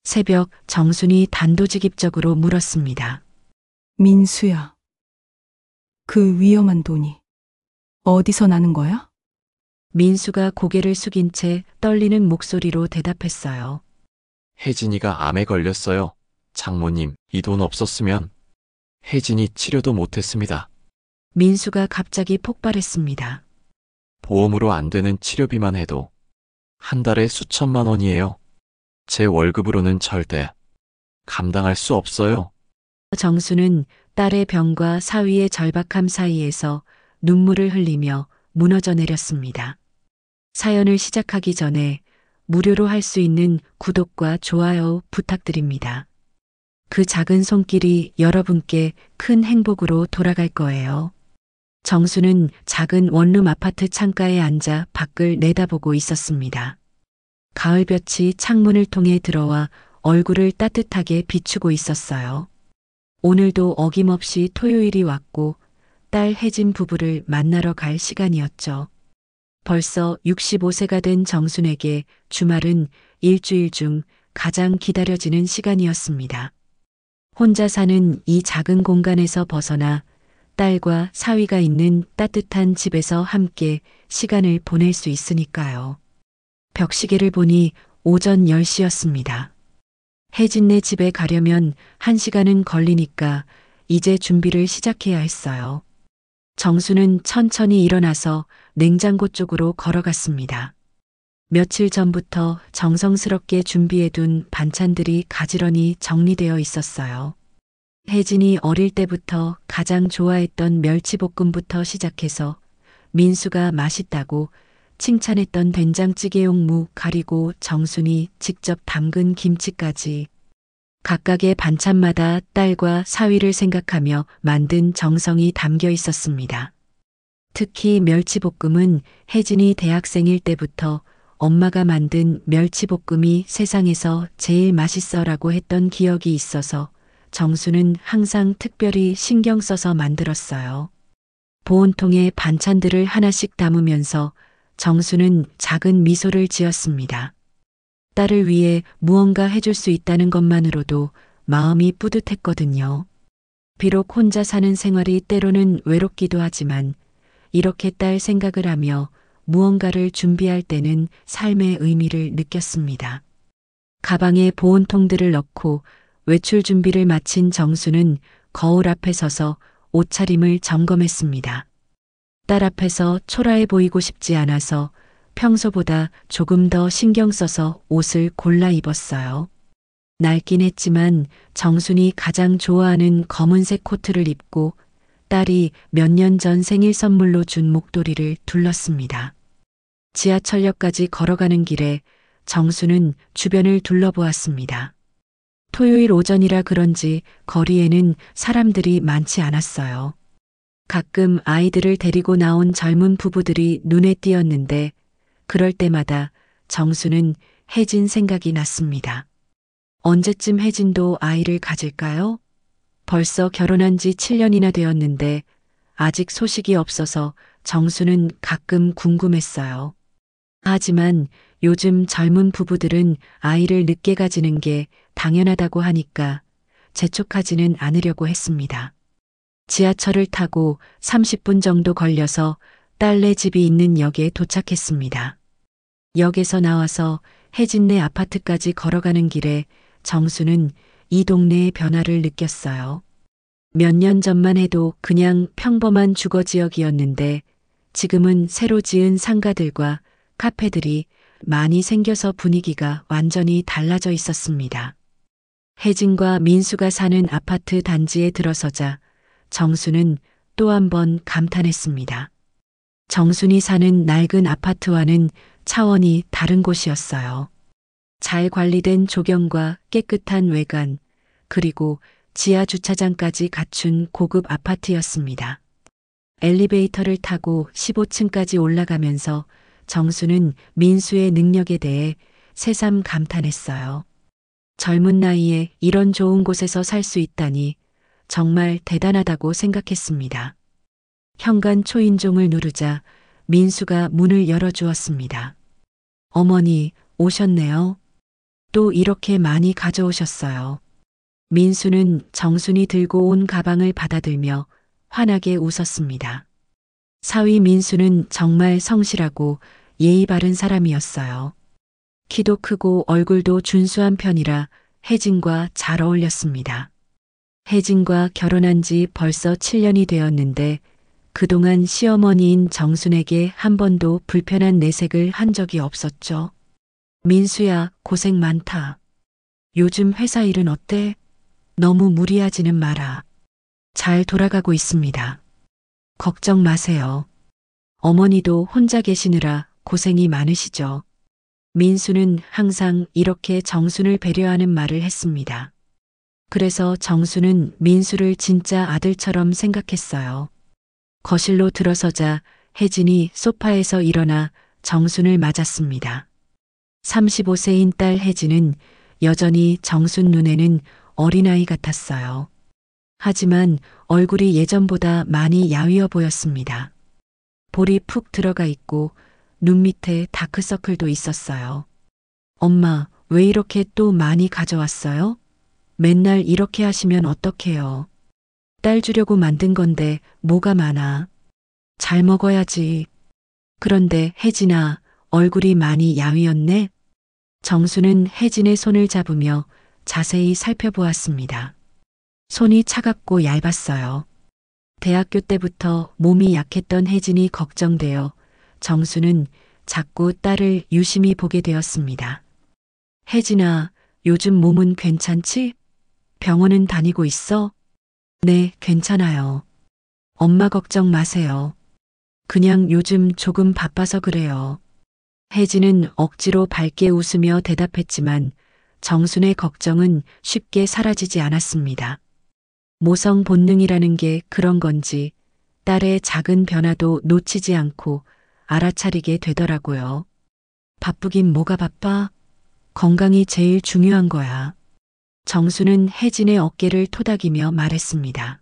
새벽 정순이 단도직입적으로 물었습니다. 민수야, 그 위험한 돈이 어디서 나는 거야? 민수가 고개를 숙인 채 떨리는 목소리로 대답했어요. 혜진이가 암에 걸렸어요. 장모님, 이 돈 없었으면 혜진이 치료도 못했습니다. 민수가 갑자기 폭발했습니다. 보험으로 안 되는 치료비만 해도 한 달에 수천만 원이에요. 제 월급으로는 절대 감당할 수 없어요. 정수는 딸의 병과 사위의 절박함 사이에서 눈물을 흘리며 무너져 내렸습니다. 사연을 시작하기 전에 무료로 할 수 있는 구독과 좋아요 부탁드립니다. 그 작은 손길이 여러분께 큰 행복으로 돌아갈 거예요. 정수는 작은 원룸 아파트 창가에 앉아 밖을 내다보고 있었습니다. 가을볕이 창문을 통해 들어와 얼굴을 따뜻하게 비추고 있었어요. 오늘도 어김없이 토요일이 왔고 딸 혜진 부부를 만나러 갈 시간이었죠. 벌써 65세가 된 정순에게 주말은 일주일 중 가장 기다려지는 시간이었습니다. 혼자 사는 이 작은 공간에서 벗어나 딸과 사위가 있는 따뜻한 집에서 함께 시간을 보낼 수 있으니까요. 벽시계를 보니 오전 10시였습니다. 혜진네 집에 가려면 1시간은 걸리니까 이제 준비를 시작해야 했어요. 정수는 천천히 일어나서 냉장고 쪽으로 걸어갔습니다. 며칠 전부터 정성스럽게 준비해둔 반찬들이 가지런히 정리되어 있었어요. 혜진이 어릴 때부터 가장 좋아했던 멸치볶음부터 시작해서 민수가 맛있다고 칭찬했던 된장찌개용 무 가리고 정순이 직접 담근 김치까지 각각의 반찬마다 딸과 사위를 생각하며 만든 정성이 담겨 있었습니다. 특히 멸치볶음은 혜진이 대학생일 때부터 엄마가 만든 멸치볶음이 세상에서 제일 맛있어라고 했던 기억이 있어서 정수는 항상 특별히 신경 써서 만들었어요. 보온통에 반찬들을 하나씩 담으면서 정수는 작은 미소를 지었습니다. 딸을 위해 무언가 해줄 수 있다는 것만으로도 마음이 뿌듯했거든요. 비록 혼자 사는 생활이 때로는 외롭기도 하지만 이렇게 딸 생각을 하며 무언가를 준비할 때는 삶의 의미를 느꼈습니다. 가방에 보온통들을 넣고 외출 준비를 마친 정수는 거울 앞에 서서 옷차림을 점검했습니다. 딸 앞에서 초라해 보이고 싶지 않아서 평소보다 조금 더 신경 써서 옷을 골라 입었어요. 낡긴 했지만 정순이 가장 좋아하는 검은색 코트를 입고 딸이 몇 년 전 생일 선물로 준 목도리를 둘렀습니다. 지하철역까지 걸어가는 길에 정수는 주변을 둘러보았습니다. 토요일 오전이라 그런지 거리에는 사람들이 많지 않았어요. 가끔 아이들을 데리고 나온 젊은 부부들이 눈에 띄었는데 그럴 때마다 정수는 혜진 생각이 났습니다. 언제쯤 혜진도 아이를 가질까요? 벌써 결혼한 지 7년이나 되었는데 아직 소식이 없어서 정수는 가끔 궁금했어요. 하지만 요즘 젊은 부부들은 아이를 늦게 가지는 게 당연하다고 하니까 재촉하지는 않으려고 했습니다. 지하철을 타고 30분 정도 걸려서 딸네 집이 있는 역에 도착했습니다. 역에서 나와서 혜진네 아파트까지 걸어가는 길에 정수는 이 동네의 변화를 느꼈어요. 몇 년 전만 해도 그냥 평범한 주거 지역이었는데 지금은 새로 지은 상가들과 카페들이 많이 생겨서 분위기가 완전히 달라져 있었습니다. 혜진과 민수가 사는 아파트 단지에 들어서자 정수는 또 한 번 감탄했습니다. 정순이 사는 낡은 아파트와는 차원이 다른 곳이었어요. 잘 관리된 조경과 깨끗한 외관, 그리고 지하 주차장까지 갖춘 고급 아파트였습니다. 엘리베이터를 타고 15층까지 올라가면서 정수는 민수의 능력에 대해 새삼 감탄했어요. 젊은 나이에 이런 좋은 곳에서 살 수 있다니 정말 대단하다고 생각했습니다. 현관 초인종을 누르자 민수가 문을 열어주었습니다. 어머니, 오셨네요. 또 이렇게 많이 가져오셨어요. 민수는 정순이 들고 온 가방을 받아들며 환하게 웃었습니다. 사위 민수는 정말 성실하고 예의 바른 사람이었어요. 키도 크고 얼굴도 준수한 편이라 혜진과 잘 어울렸습니다. 혜진과 결혼한 지 벌써 7년이 되었는데 그동안 시어머니인 정순에게 한 번도 불편한 내색을 한 적이 없었죠. 민수야, 고생 많다. 요즘 회사 일은 어때? 너무 무리하지는 마라. 잘 돌아가고 있습니다. 걱정 마세요. 어머니도 혼자 계시느라 고생이 많으시죠. 민수는 항상 이렇게 정순을 배려하는 말을 했습니다. 그래서 정순은 민수를 진짜 아들처럼 생각했어요. 거실로 들어서자 혜진이 소파에서 일어나 정순을 맞았습니다. 35세인 딸 혜진은 여전히 정순 눈에는 어린아이 같았어요. 하지만 얼굴이 예전보다 많이 야위어 보였습니다. 볼이 푹 들어가 있고 눈 밑에 다크서클도 있었어요. 엄마, 왜 이렇게 또 많이 가져왔어요? 맨날 이렇게 하시면 어떡해요? 딸 주려고 만든 건데 뭐가 많아? 잘 먹어야지. 그런데 혜진아, 얼굴이 많이 야위었네? 정수는 혜진의 손을 잡으며 자세히 살펴보았습니다. 손이 차갑고 얇았어요. 대학교 때부터 몸이 약했던 혜진이 걱정되어 정수는 자꾸 딸을 유심히 보게 되었습니다. 혜진아, 요즘 몸은 괜찮지? 병원은 다니고 있어? 네, 괜찮아요. 엄마 걱정 마세요. 그냥 요즘 조금 바빠서 그래요. 혜진은 억지로 밝게 웃으며 대답했지만 정순의 걱정은 쉽게 사라지지 않았습니다. 모성 본능이라는 게 그런 건지 딸의 작은 변화도 놓치지 않고 알아차리게 되더라고요. 바쁘긴 뭐가 바빠? 건강이 제일 중요한 거야. 정수는 혜진의 어깨를 토닥이며 말했습니다.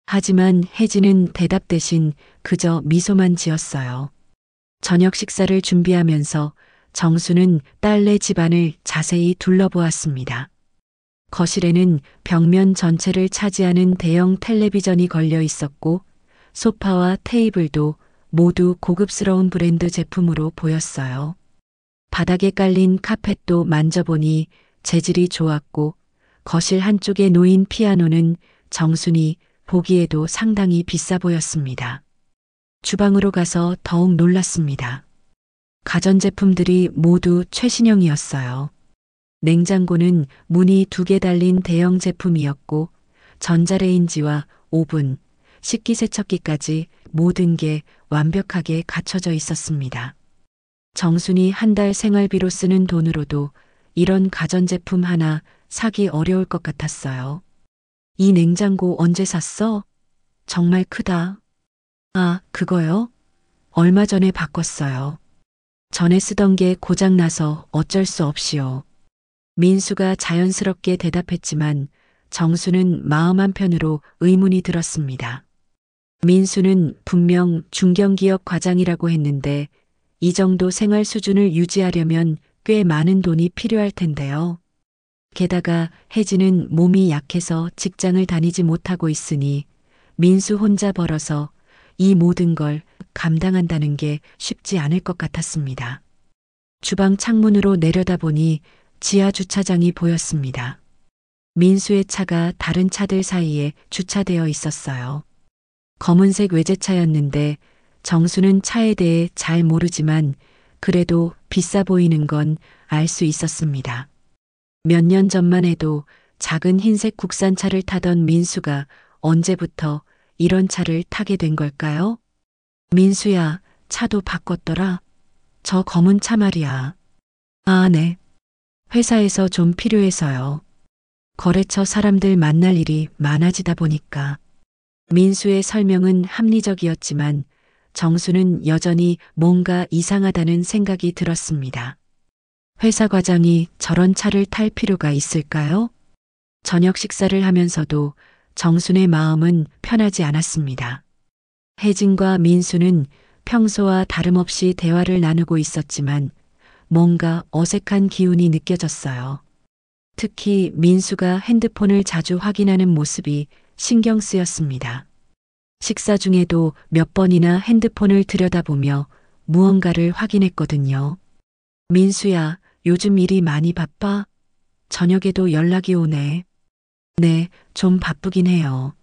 하지만 혜진은 대답 대신 그저 미소만 지었어요. 저녁 식사를 준비하면서 정수는 딸네 집안을 자세히 둘러보았습니다. 거실에는 벽면 전체를 차지하는 대형 텔레비전이 걸려 있었고 소파와 테이블도 모두 고급스러운 브랜드 제품으로 보였어요. 바닥에 깔린 카펫도 만져보니 재질이 좋았고 거실 한쪽에 놓인 피아노는 정순이 보기에도 상당히 비싸 보였습니다. 주방으로 가서 더욱 놀랐습니다. 가전제품들이 모두 최신형이었어요. 냉장고는 문이 2개 달린 대형 제품이었고 전자레인지와 오븐, 식기세척기까지 모든 게 완벽하게 갖춰져 있었습니다. 정순이 한 달 생활비로 쓰는 돈으로도 이런 가전제품 하나 사기 어려울 것 같았어요. 이 냉장고 언제 샀어? 정말 크다. 아, 그거요? 얼마 전에 바꿨어요. 전에 쓰던 게 고장나서 어쩔 수 없이요. 민수가 자연스럽게 대답했지만 정수는 마음 한편으로 의문이 들었습니다. 민수는 분명 중견기업 과장이라고 했는데 이 정도 생활 수준을 유지하려면 꽤 많은 돈이 필요할 텐데요. 게다가 혜진은 몸이 약해서 직장을 다니지 못하고 있으니 민수 혼자 벌어서 이 모든 걸 감당한다는 게 쉽지 않을 것 같았습니다. 주방 창문으로 내려다보니 지하 주차장이 보였습니다. 민수의 차가 다른 차들 사이에 주차되어 있었어요. 검은색 외제차였는데 정수는 차에 대해 잘 모르지만 그래도 비싸 보이는 건 알 수 있었습니다. 몇 년 전만 해도 작은 흰색 국산차를 타던 민수가 언제부터 이런 차를 타게 된 걸까요? 민수야, 차도 바꿨더라. 저 검은 차 말이야. 아, 네. 회사에서 좀 필요해서요. 거래처 사람들 만날 일이 많아지다 보니까. 민수의 설명은 합리적이었지만 정수는 여전히 뭔가 이상하다는 생각이 들었습니다. 회사 과장이 저런 차를 탈 필요가 있을까요? 저녁 식사를 하면서도 정순의 마음은 편하지 않았습니다. 혜진과 민수는 평소와 다름없이 대화를 나누고 있었지만 뭔가 어색한 기운이 느껴졌어요. 특히 민수가 핸드폰을 자주 확인하는 모습이 신경 쓰였습니다. 식사 중에도 몇 번이나 핸드폰을 들여다보며 무언가를 확인했거든요. 민수야, 요즘 일이 많이 바빠? 저녁에도 연락이 오네. 네, 좀 바쁘긴 해요.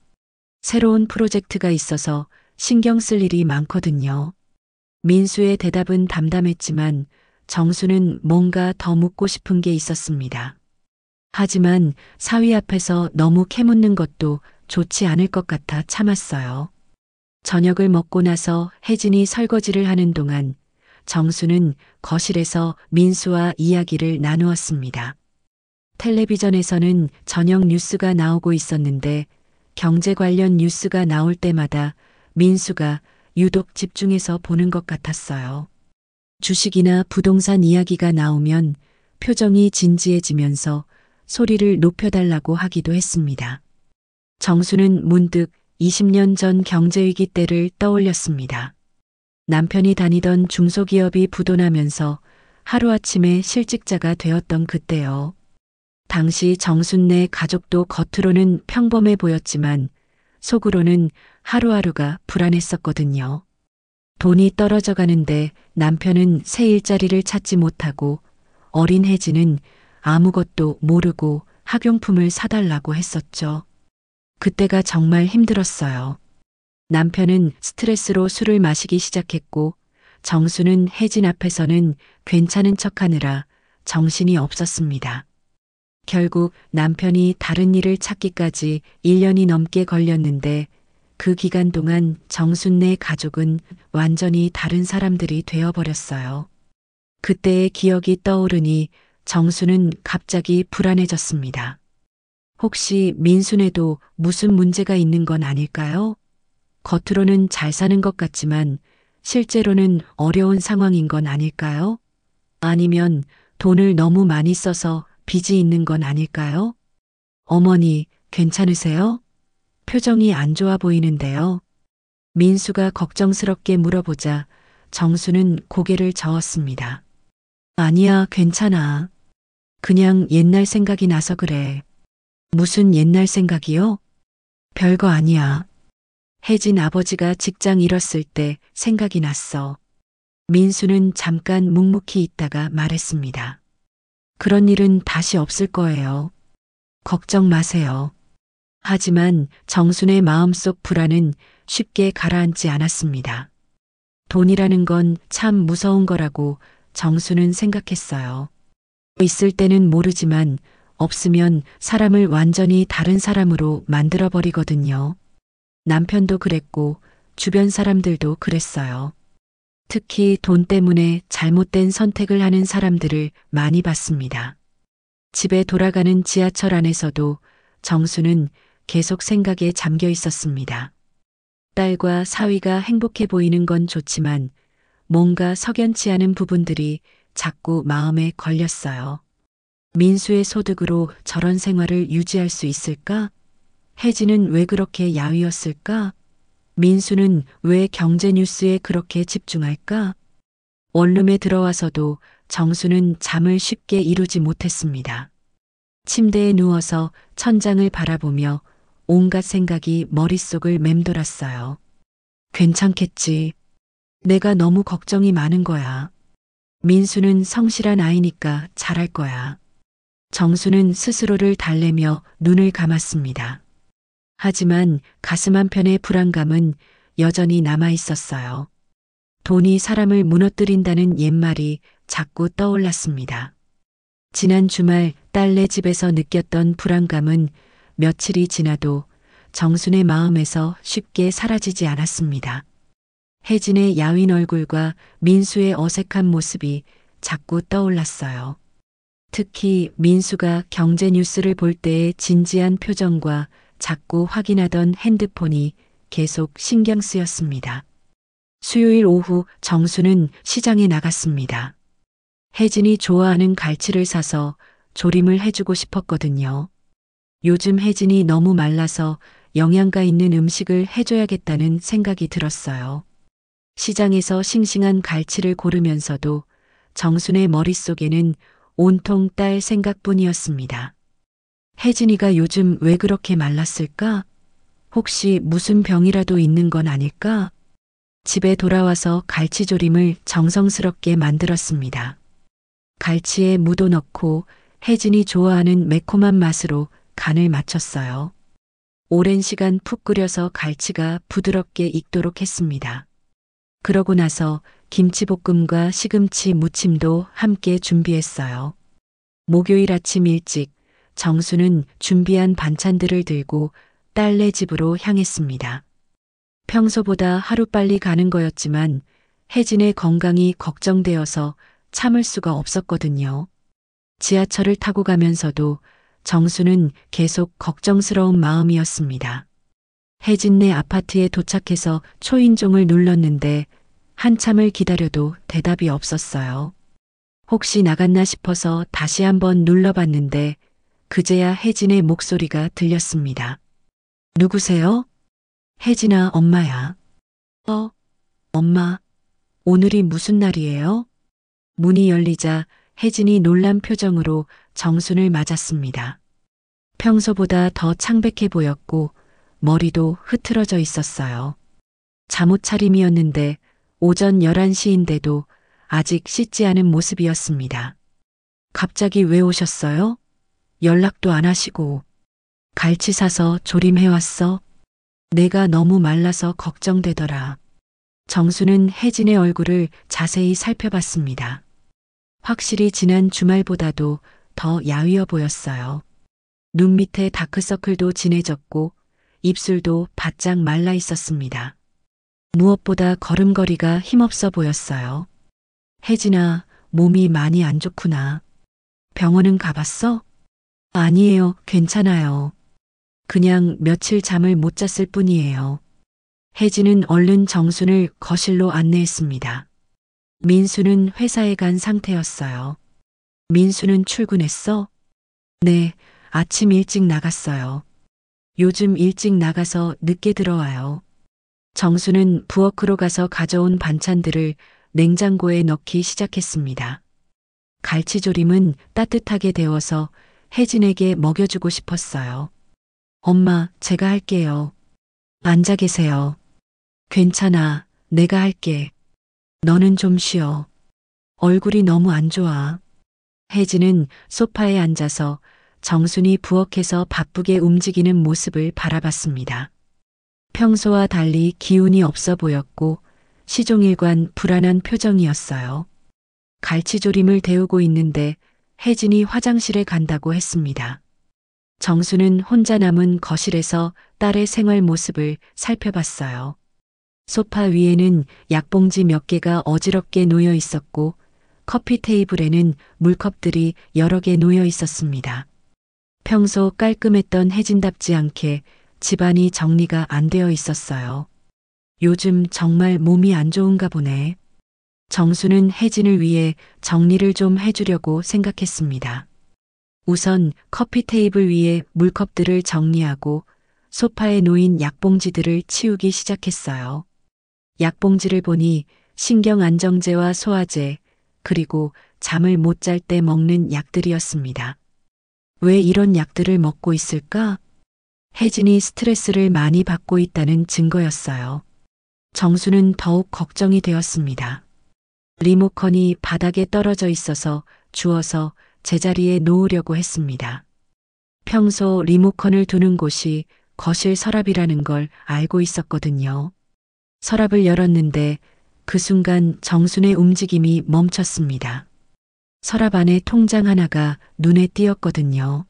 새로운 프로젝트가 있어서 신경 쓸 일이 많거든요. 민수의 대답은 담담했지만 정수는 뭔가 더 묻고 싶은 게 있었습니다. 하지만 사위 앞에서 너무 캐묻는 것도 좋지 않을 것 같아 참았어요. 저녁을 먹고 나서 혜진이 설거지를 하는 동안 정수는 거실에서 민수와 이야기를 나누었습니다. 텔레비전에서는 저녁 뉴스가 나오고 있었는데 경제 관련 뉴스가 나올 때마다 민수가 유독 집중해서 보는 것 같았어요. 주식이나 부동산 이야기가 나오면 표정이 진지해지면서 소리를 높여달라고 하기도 했습니다. 정수는 문득 20년 전 경제위기 때를 떠올렸습니다. 남편이 다니던 중소기업이 부도나면서 하루아침에 실직자가 되었던 그때요. 당시 정순네 가족도 겉으로는 평범해 보였지만 속으로는 하루하루가 불안했었거든요. 돈이 떨어져 가는데 남편은 새 일자리를 찾지 못하고 어린 혜진은 아무것도 모르고 학용품을 사달라고 했었죠. 그때가 정말 힘들었어요. 남편은 스트레스로 술을 마시기 시작했고 정수는 혜진 앞에서는 괜찮은 척하느라 정신이 없었습니다. 결국 남편이 다른 일을 찾기까지 1년이 넘게 걸렸는데 그 기간 동안 정순네 가족은 완전히 다른 사람들이 되어버렸어요. 그때의 기억이 떠오르니 정수는 갑자기 불안해졌습니다. 혹시 민수네도 무슨 문제가 있는 건 아닐까요? 겉으로는 잘 사는 것 같지만 실제로는 어려운 상황인 건 아닐까요? 아니면 돈을 너무 많이 써서 빚이 있는 건 아닐까요? 어머니, 괜찮으세요? 표정이 안 좋아 보이는데요. 민수가 걱정스럽게 물어보자 정수는 고개를 저었습니다. 아니야, 괜찮아. 그냥 옛날 생각이 나서 그래. 무슨 옛날 생각이요? 별거 아니야. 혜진 아버지가 직장 잃었을 때 생각이 났어. 민수는 잠깐 묵묵히 있다가 말했습니다. 그런 일은 다시 없을 거예요. 걱정 마세요. 하지만 정순의 마음속 불안은 쉽게 가라앉지 않았습니다. 돈이라는 건 참 무서운 거라고 정수는 생각했어요. 있을 때는 모르지만 없으면 사람을 완전히 다른 사람으로 만들어버리거든요. 남편도 그랬고 주변 사람들도 그랬어요. 특히 돈 때문에 잘못된 선택을 하는 사람들을 많이 봤습니다. 집에 돌아가는 지하철 안에서도 정수는 계속 생각에 잠겨 있었습니다. 딸과 사위가 행복해 보이는 건 좋지만 뭔가 석연치 않은 부분들이 자꾸 마음에 걸렸어요. 민수의 소득으로 저런 생활을 유지할 수 있을까? 혜진은 왜 그렇게 야위었을까? 민수는 왜 경제 뉴스에 그렇게 집중할까? 원룸에 들어와서도 정수는 잠을 쉽게 이루지 못했습니다. 침대에 누워서 천장을 바라보며 온갖 생각이 머릿속을 맴돌았어요. 괜찮겠지. 내가 너무 걱정이 많은 거야. 민수는 성실한 아이니까 잘할 거야. 정수는 스스로를 달래며 눈을 감았습니다. 하지만 가슴 한편의 불안감은 여전히 남아 있었어요. 돈이 사람을 무너뜨린다는 옛말이 자꾸 떠올랐습니다. 지난 주말 딸네 집에서 느꼈던 불안감은 며칠이 지나도 정순의 마음에서 쉽게 사라지지 않았습니다. 혜진의 야윈 얼굴과 민수의 어색한 모습이 자꾸 떠올랐어요. 특히 민수가 경제 뉴스를 볼 때의 진지한 표정과 자꾸 확인하던 핸드폰이 계속 신경 쓰였습니다. 수요일 오후 정수는 시장에 나갔습니다. 혜진이 좋아하는 갈치를 사서 조림을 해주고 싶었거든요. 요즘 혜진이 너무 말라서 영양가 있는 음식을 해줘야겠다는 생각이 들었어요. 시장에서 싱싱한 갈치를 고르면서도 정순의 머릿속에는 온통 딸 생각뿐이었습니다. 혜진이가 요즘 왜 그렇게 말랐을까? 혹시 무슨 병이라도 있는 건 아닐까? 집에 돌아와서 갈치조림을 정성스럽게 만들었습니다. 갈치에 무도 넣고 혜진이 좋아하는 매콤한 맛으로 간을 맞췄어요. 오랜 시간 푹 끓여서 갈치가 부드럽게 익도록 했습니다. 그러고 나서 김치볶음과 시금치 무침도 함께 준비했어요. 목요일 아침 일찍 정수는 준비한 반찬들을 들고 딸네 집으로 향했습니다. 평소보다 하루빨리 가는 거였지만 혜진의 건강이 걱정되어서 참을 수가 없었거든요. 지하철을 타고 가면서도 정수는 계속 걱정스러운 마음이었습니다. 혜진네 아파트에 도착해서 초인종을 눌렀는데 한참을 기다려도 대답이 없었어요. 혹시 나갔나 싶어서 다시 한번 눌러봤는데 그제야 혜진의 목소리가 들렸습니다. 누구세요? 혜진아, 엄마야. 엄마, 오늘이 무슨 날이에요? 문이 열리자 혜진이 놀란 표정으로 정순을 맞았습니다. 평소보다 더 창백해 보였고 머리도 흐트러져 있었어요. 잠옷 차림이었는데 오전 11시인데도 아직 씻지 않은 모습이었습니다. 갑자기 왜 오셨어요? 연락도 안 하시고. 갈치 사서 조림해왔어? 내가 너무 말라서 걱정되더라. 정수는 혜진의 얼굴을 자세히 살펴봤습니다. 확실히 지난 주말보다도 더 야위어 보였어요. 눈 밑에 다크서클도 진해졌고 입술도 바짝 말라 있었습니다. 무엇보다 걸음걸이가 힘없어 보였어요. 혜진아, 몸이 많이 안 좋구나. 병원은 가봤어? 아니에요, 괜찮아요. 그냥 며칠 잠을 못 잤을 뿐이에요. 혜진은 얼른 정순을 거실로 안내했습니다. 민수는 회사에 간 상태였어요. 민수는 출근했어? 네, 아침 일찍 나갔어요. 요즘 일찍 나가서 늦게 들어와요. 정수는 부엌으로 가서 가져온 반찬들을 냉장고에 넣기 시작했습니다. 갈치조림은 따뜻하게 데워서 혜진에게 먹여주고 싶었어요. 엄마, 제가 할게요. 앉아 계세요. 괜찮아, 내가 할게. 너는 좀 쉬어. 얼굴이 너무 안 좋아. 혜진은 소파에 앉아서 정순이 부엌에서 바쁘게 움직이는 모습을 바라봤습니다. 평소와 달리 기운이 없어 보였고 시종일관 불안한 표정이었어요. 갈치조림을 데우고 있는데 혜진이 화장실에 간다고 했습니다. 정수는 혼자 남은 거실에서 딸의 생활 모습을 살펴봤어요. 소파 위에는 약봉지 몇 개가 어지럽게 놓여 있었고 커피 테이블에는 물컵들이 여러 개 놓여 있었습니다. 평소 깔끔했던 혜진답지 않게 집안이 정리가 안 되어 있었어요. 요즘 정말 몸이 안 좋은가 보네. 정수는 혜진을 위해 정리를 좀 해주려고 생각했습니다. 우선 커피 테이블 위에 물컵들을 정리하고 소파에 놓인 약봉지들을 치우기 시작했어요. 약봉지를 보니 신경안정제와 소화제, 그리고 잠을 못 잘 때 먹는 약들이었습니다. 왜 이런 약들을 먹고 있을까? 혜진이 스트레스를 많이 받고 있다는 증거였어요. 정수는 더욱 걱정이 되었습니다. 리모컨이 바닥에 떨어져 있어서 주워서 제자리에 놓으려고 했습니다. 평소 리모컨을 두는 곳이 거실 서랍이라는 걸 알고 있었거든요. 서랍을 열었는데 그 순간 정순의 움직임이 멈췄습니다. 서랍 안에 통장 하나가 눈에 띄었거든요.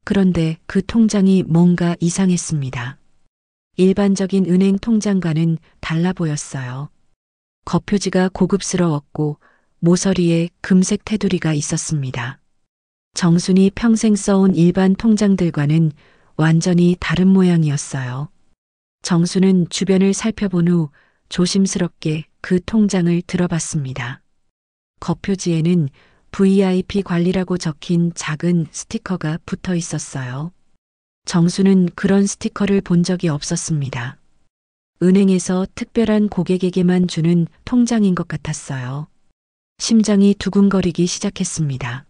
그런데 그 통장이 뭔가 이상했습니다. 일반적인 은행 통장과는 달라 보였어요. 겉표지가 고급스러웠고 모서리에 금색 테두리가 있었습니다. 정순이 평생 써온 일반 통장들과는 완전히 다른 모양이었어요. 정수는 주변을 살펴본 후 조심스럽게 그 통장을 들어봤습니다. 겉표지에는 VIP 관리라고 적힌 작은 스티커가 붙어 있었어요. 정수는 그런 스티커를 본 적이 없었습니다. 은행에서 특별한 고객에게만 주는 통장인 것 같았어요. 심장이 두근거리기 시작했습니다.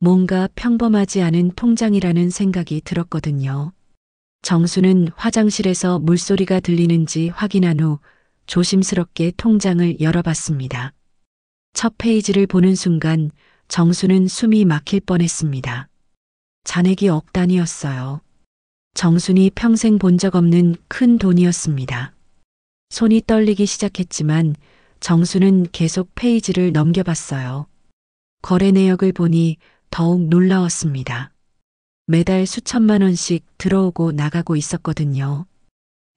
뭔가 평범하지 않은 통장이라는 생각이 들었거든요. 정수는 화장실에서 물소리가 들리는지 확인한 후 조심스럽게 통장을 열어봤습니다. 첫 페이지를 보는 순간 정수는 숨이 막힐 뻔했습니다. 잔액이 억 단위였어요. 정순이 평생 본 적 없는 큰 돈이었습니다. 손이 떨리기 시작했지만 정수는 계속 페이지를 넘겨봤어요. 거래 내역을 보니 더욱 놀라웠습니다. 매달 수천만 원씩 들어오고 나가고 있었거든요.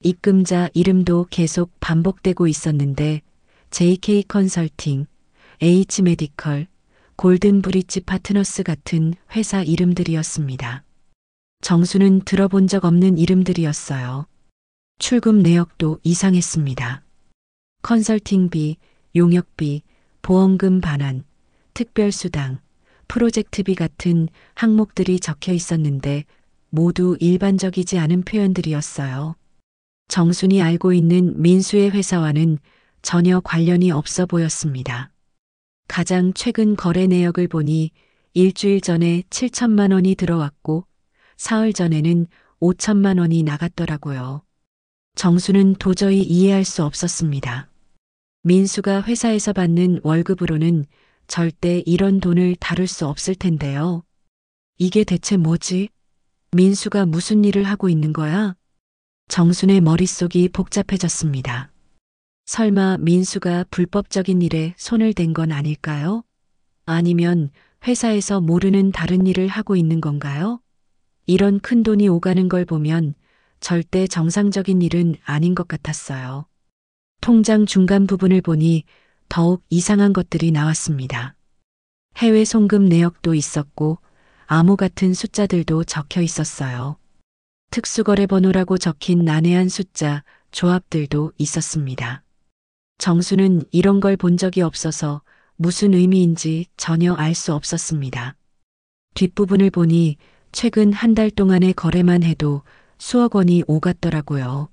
입금자 이름도 계속 반복되고 있었는데 JK 컨설팅, H 메디컬, 골든 브릿지 파트너스 같은 회사 이름들이었습니다. 정수는 들어본 적 없는 이름들이었어요. 출금 내역도 이상했습니다. 컨설팅비, 용역비, 보험금 반환, 특별수당, 프로젝트비 같은 항목들이 적혀 있었는데 모두 일반적이지 않은 표현들이었어요. 정순이 알고 있는 민수의 회사와는 전혀 관련이 없어 보였습니다. 가장 최근 거래 내역을 보니 일주일 전에 7천만 원이 들어왔고 사흘 전에는 5천만 원이 나갔더라고요. 정수는 도저히 이해할 수 없었습니다. 민수가 회사에서 받는 월급으로는 절대 이런 돈을 다룰 수 없을 텐데요. 이게 대체 뭐지? 민수가 무슨 일을 하고 있는 거야? 정순의 머릿속이 복잡해졌습니다. 설마 민수가 불법적인 일에 손을 댄 건 아닐까요? 아니면 회사에서 모르는 다른 일을 하고 있는 건가요? 이런 큰 돈이 오가는 걸 보면 절대 정상적인 일은 아닌 것 같았어요. 통장 중간 부분을 보니 더욱 이상한 것들이 나왔습니다. 해외 송금 내역도 있었고 암호 같은 숫자들도 적혀 있었어요. 특수거래 번호라고 적힌 난해한 숫자, 조합들도 있었습니다. 정수는 이런 걸 본 적이 없어서 무슨 의미인지 전혀 알 수 없었습니다. 뒷부분을 보니 최근 한 달 동안의 거래만 해도 수억 원이 오갔더라고요.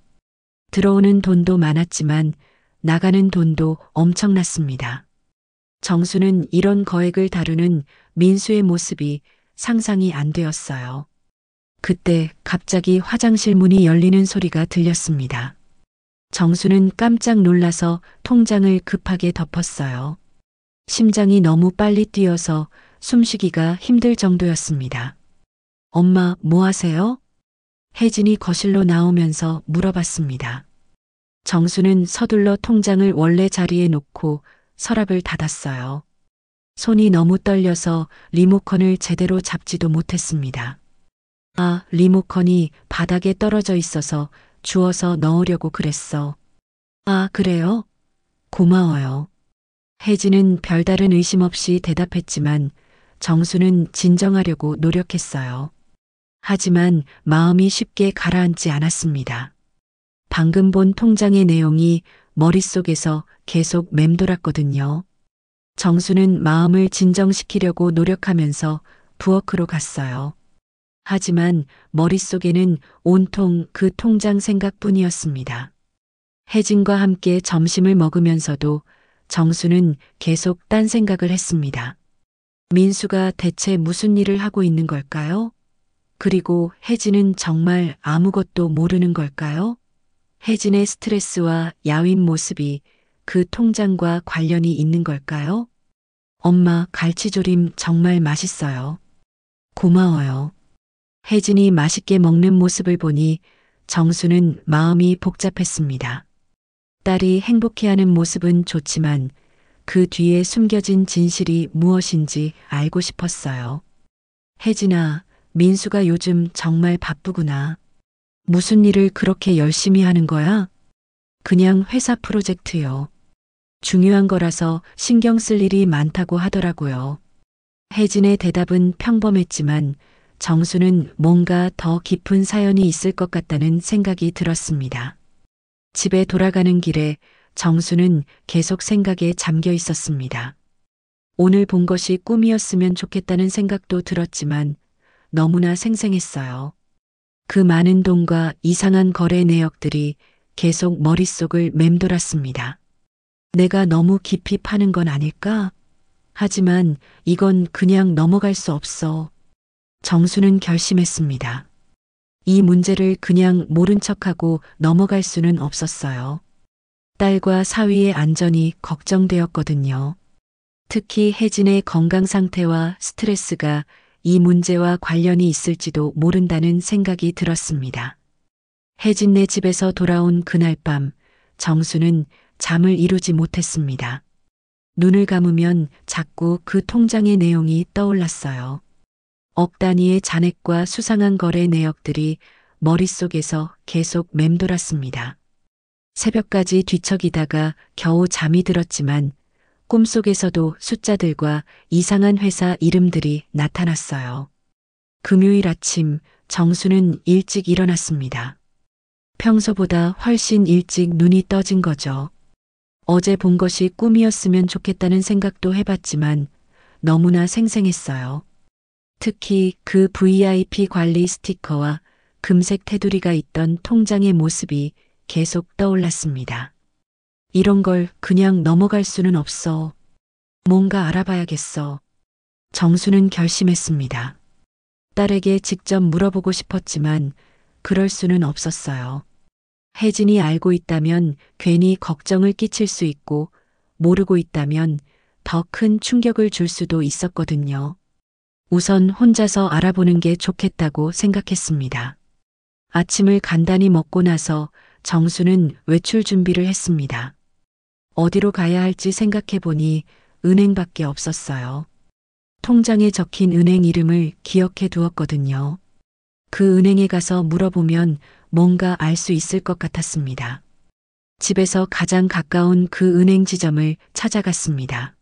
들어오는 돈도 많았지만 나가는 돈도 엄청났습니다. 정수는 이런 거액을 다루는 민수의 모습이 상상이 안 되었어요. 그때 갑자기 화장실 문이 열리는 소리가 들렸습니다. 정수는 깜짝 놀라서 통장을 급하게 덮었어요. 심장이 너무 빨리 뛰어서 숨쉬기가 힘들 정도였습니다. 엄마, 뭐 하세요? 혜진이 거실로 나오면서 물어봤습니다. 정수는 서둘러 통장을 원래 자리에 놓고 서랍을 닫았어요. 손이 너무 떨려서 리모컨을 제대로 잡지도 못했습니다. 아, 리모컨이 바닥에 떨어져 있어서 주워서 넣으려고 그랬어. 아, 그래요? 고마워요. 혜진은 별다른 의심 없이 대답했지만 정수는 진정하려고 노력했어요. 하지만 마음이 쉽게 가라앉지 않았습니다. 방금 본 통장의 내용이 머릿속에서 계속 맴돌았거든요. 정수는 마음을 진정시키려고 노력하면서 부엌으로 갔어요. 하지만 머릿속에는 온통 그 통장 생각뿐이었습니다. 혜진과 함께 점심을 먹으면서도 정수는 계속 딴 생각을 했습니다. 민수가 대체 무슨 일을 하고 있는 걸까요? 그리고 혜진은 정말 아무것도 모르는 걸까요? 혜진의 스트레스와 야윈 모습이 그 통장과 관련이 있는 걸까요? 엄마, 갈치조림 정말 맛있어요. 고마워요. 혜진이 맛있게 먹는 모습을 보니 정수는 마음이 복잡했습니다. 딸이 행복해하는 모습은 좋지만 그 뒤에 숨겨진 진실이 무엇인지 알고 싶었어요. 혜진아, 민수가 요즘 정말 바쁘구나. 무슨 일을 그렇게 열심히 하는 거야? 그냥 회사 프로젝트요. 중요한 거라서 신경 쓸 일이 많다고 하더라고요. 혜진의 대답은 평범했지만 정수는 뭔가 더 깊은 사연이 있을 것 같다는 생각이 들었습니다. 집에 돌아가는 길에 정수는 계속 생각에 잠겨 있었습니다. 오늘 본 것이 꿈이었으면 좋겠다는 생각도 들었지만 너무나 생생했어요. 그 많은 돈과 이상한 거래 내역들이 계속 머릿속을 맴돌았습니다. 내가 너무 깊이 파는 건 아닐까? 하지만 이건 그냥 넘어갈 수 없어. 정수는 결심했습니다. 이 문제를 그냥 모른 척하고 넘어갈 수는 없었어요. 딸과 사위의 안전이 걱정되었거든요. 특히 혜진의 건강 상태와 스트레스가 이 문제와 관련이 있을지도 모른다는 생각이 들었습니다. 혜진네 집에서 돌아온 그날 밤, 정수는 잠을 이루지 못했습니다. 눈을 감으면 자꾸 그 통장의 내용이 떠올랐어요. 억 단위의 잔액과 수상한 거래 내역들이 머릿속에서 계속 맴돌았습니다. 새벽까지 뒤척이다가 겨우 잠이 들었지만 꿈속에서도 숫자들과 이상한 회사 이름들이 나타났어요. 금요일 아침 정수는 일찍 일어났습니다. 평소보다 훨씬 일찍 눈이 떠진 거죠. 어제 본 것이 꿈이었으면 좋겠다는 생각도 해봤지만 너무나 생생했어요. 특히 그 VIP 관리 스티커와 금색 테두리가 있던 통장의 모습이 계속 떠올랐습니다. 이런 걸 그냥 넘어갈 수는 없어. 뭔가 알아봐야겠어. 정수는 결심했습니다. 딸에게 직접 물어보고 싶었지만 그럴 수는 없었어요. 혜진이 알고 있다면 괜히 걱정을 끼칠 수 있고 모르고 있다면 더 큰 충격을 줄 수도 있었거든요. 우선 혼자서 알아보는 게 좋겠다고 생각했습니다. 아침을 간단히 먹고 나서 정수는 외출 준비를 했습니다. 어디로 가야 할지 생각해 보니 은행밖에 없었어요. 통장에 적힌 은행 이름을 기억해 두었거든요. 그 은행에 가서 물어보면 뭔가 알 수 있을 것 같았습니다. 집에서 가장 가까운 그 은행 지점을 찾아갔습니다.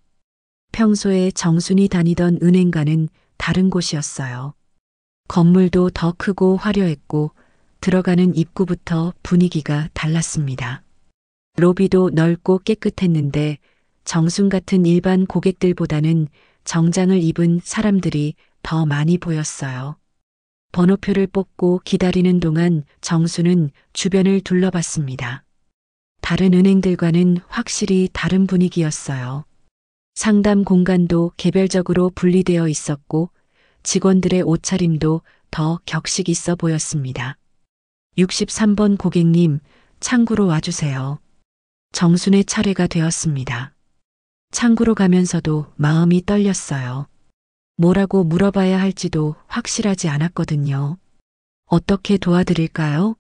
평소에 정순이 다니던 은행과는 다른 곳이었어요. 건물도 더 크고 화려했고 들어가는 입구부터 분위기가 달랐습니다. 로비도 넓고 깨끗했는데 정순 같은 일반 고객들보다는 정장을 입은 사람들이 더 많이 보였어요. 번호표를 뽑고 기다리는 동안 정수는 주변을 둘러봤습니다. 다른 은행들과는 확실히 다른 분위기였어요. 상담 공간도 개별적으로 분리되어 있었고 직원들의 옷차림도 더 격식 있어 보였습니다. 63번 고객님, 창구로 와주세요. 정순의 차례가 되었습니다. 창구로 가면서도 마음이 떨렸어요. 뭐라고 물어봐야 할지도 확실하지 않았거든요. 어떻게 도와드릴까요?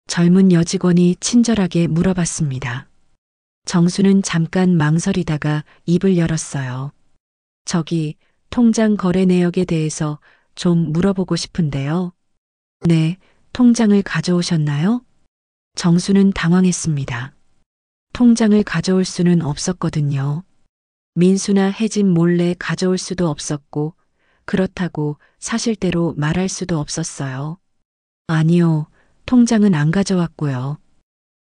젊은 여직원이 친절하게 물어봤습니다. 정수는 잠깐 망설이다가 입을 열었어요. 저기, 통장 거래 내역에 대해서 좀 물어보고 싶은데요. 네, 통장을 가져오셨나요? 정수는 당황했습니다. 통장을 가져올 수는 없었거든요. 민수나 혜진 몰래 가져올 수도 없었고, 그렇다고 사실대로 말할 수도 없었어요. 아니요, 통장은 안 가져왔고요.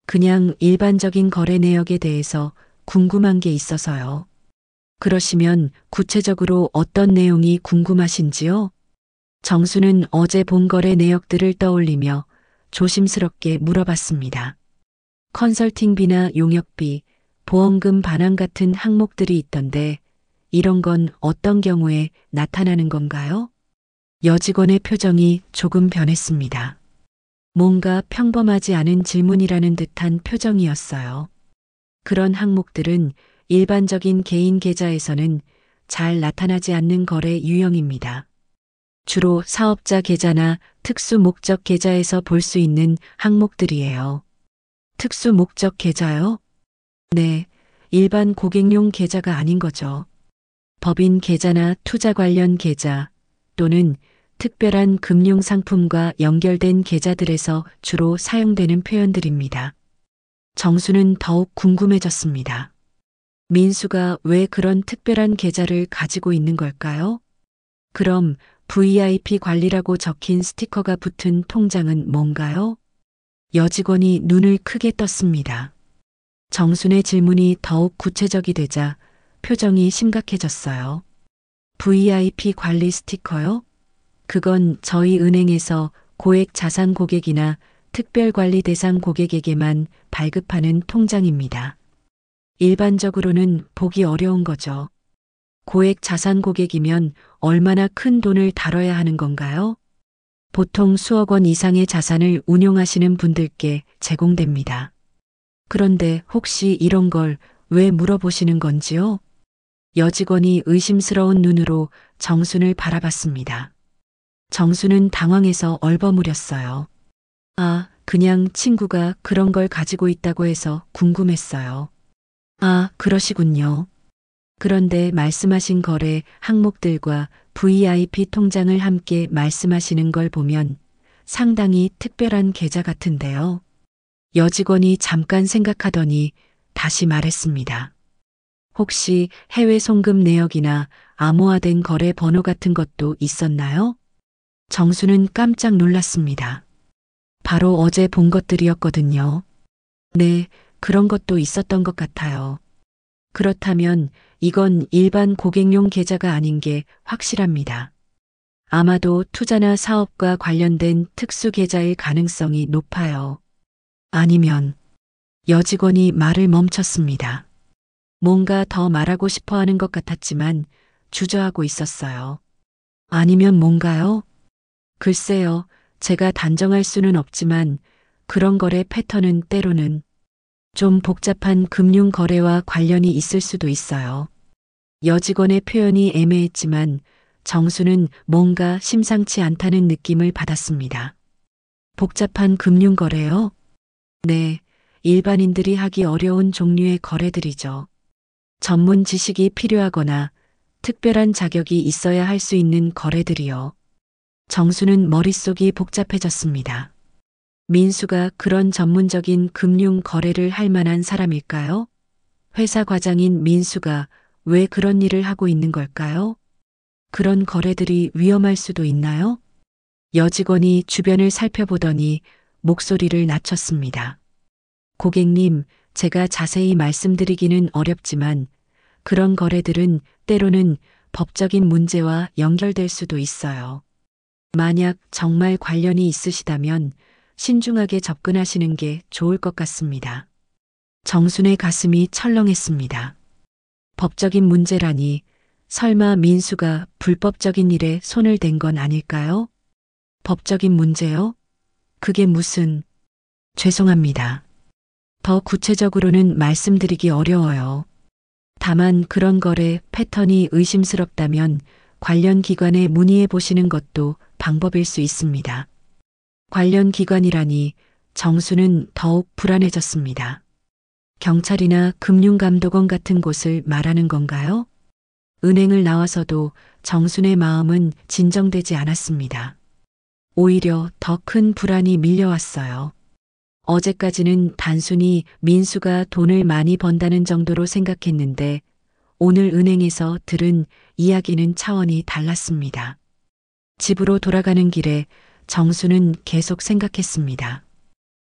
그냥 일반적인 거래 내역에 대해서 궁금한 게 있어서요. 그러시면 구체적으로 어떤 내용이 궁금하신지요? 정수는 어제 본 거래 내역들을 떠올리며 조심스럽게 물어봤습니다. 컨설팅비나 용역비, 보험금 반환 같은 항목들이 있던데 이런 건 어떤 경우에 나타나는 건가요? 여직원의 표정이 조금 변했습니다. 뭔가 평범하지 않은 질문이라는 듯한 표정이었어요. 그런 항목들은 일반적인 개인 계좌에서는 잘 나타나지 않는 거래 유형입니다. 주로 사업자 계좌나 특수 목적 계좌에서 볼 수 있는 항목들이에요. 특수 목적 계좌요? 네, 일반 고객용 계좌가 아닌 거죠. 법인 계좌나 투자 관련 계좌 또는 특별한 금융 상품과 연결된 계좌들에서 주로 사용되는 표현들입니다. 정수는 더욱 궁금해졌습니다. 민수가 왜 그런 특별한 계좌를 가지고 있는 걸까요? 그럼 VIP 관리라고 적힌 스티커가 붙은 통장은 뭔가요? 여직원이 눈을 크게 떴습니다. 정순의 질문이 더욱 구체적이 되자 표정이 심각해졌어요. VIP 관리 스티커요? 그건 저희 은행에서 고액 자산 고객이나 특별관리 대상 고객에게만 발급하는 통장입니다. 일반적으로는 보기 어려운 거죠. 고액 자산 고객이면 얼마나 큰 돈을 다뤄야 하는 건가요? 보통 수억 원 이상의 자산을 운용하시는 분들께 제공됩니다. 그런데 혹시 이런 걸 왜 물어보시는 건지요? 여직원이 의심스러운 눈으로 정순을 바라봤습니다. 정순은 당황해서 얼버무렸어요. 아, 그냥 친구가 그런 걸 가지고 있다고 해서 궁금했어요. 아, 그러시군요. 그런데 말씀하신 거래 항목들과 VIP 통장을 함께 말씀하시는 걸 보면 상당히 특별한 계좌 같은데요. 여직원이 잠깐 생각하더니 다시 말했습니다. 혹시 해외 송금 내역이나 암호화된 거래 번호 같은 것도 있었나요? 정수는 깜짝 놀랐습니다. 바로 어제 본 것들이었거든요. 네, 그런 것도 있었던 것 같아요. 그렇다면 이건 일반 고객용 계좌가 아닌 게 확실합니다. 아마도 투자나 사업과 관련된 특수 계좌일 가능성이 높아요. 아니면 여직원이 말을 멈췄습니다. 뭔가 더 말하고 싶어 하는 것 같았지만 주저하고 있었어요. 아니면 뭔가요? 글쎄요, 제가 단정할 수는 없지만 그런 거래 패턴은 때로는 좀 복잡한 금융 거래와 관련이 있을 수도 있어요. 여직원의 표현이 애매했지만 정수는 뭔가 심상치 않다는 느낌을 받았습니다. 복잡한 금융 거래요? 네, 일반인들이 하기 어려운 종류의 거래들이죠. 전문 지식이 필요하거나 특별한 자격이 있어야 할 수 있는 거래들이요. 정수는 머릿속이 복잡해졌습니다. 민수가 그런 전문적인 금융 거래를 할 만한 사람일까요? 회사 과장인 민수가 왜 그런 일을 하고 있는 걸까요? 그런 거래들이 위험할 수도 있나요? 여직원이 주변을 살펴보더니 목소리를 낮췄습니다. 고객님, 제가 자세히 말씀드리기는 어렵지만 그런 거래들은 때로는 법적인 문제와 연결될 수도 있어요. 만약 정말 관련이 있으시다면 신중하게 접근하시는 게 좋을 것 같습니다. 정순의 가슴이 철렁했습니다. 법적인 문제라니 설마 민수가 불법적인 일에 손을 댄 건 아닐까요? 법적인 문제요? 그게 무슨... 죄송합니다. 더 구체적으로는 말씀드리기 어려워요. 다만 그런 거래 패턴이 의심스럽다면 관련 기관에 문의해 보시는 것도 방법일 수 있습니다. 관련 기관이라니 정수는 더욱 불안해졌습니다. 경찰이나 금융감독원 같은 곳을 말하는 건가요? 은행을 나와서도 정순의 마음은 진정되지 않았습니다. 오히려 더 큰 불안이 밀려왔어요. 어제까지는 단순히 민수가 돈을 많이 번다는 정도로 생각했는데 오늘 은행에서 들은 이야기는 차원이 달랐습니다. 집으로 돌아가는 길에 정수는 계속 생각했습니다.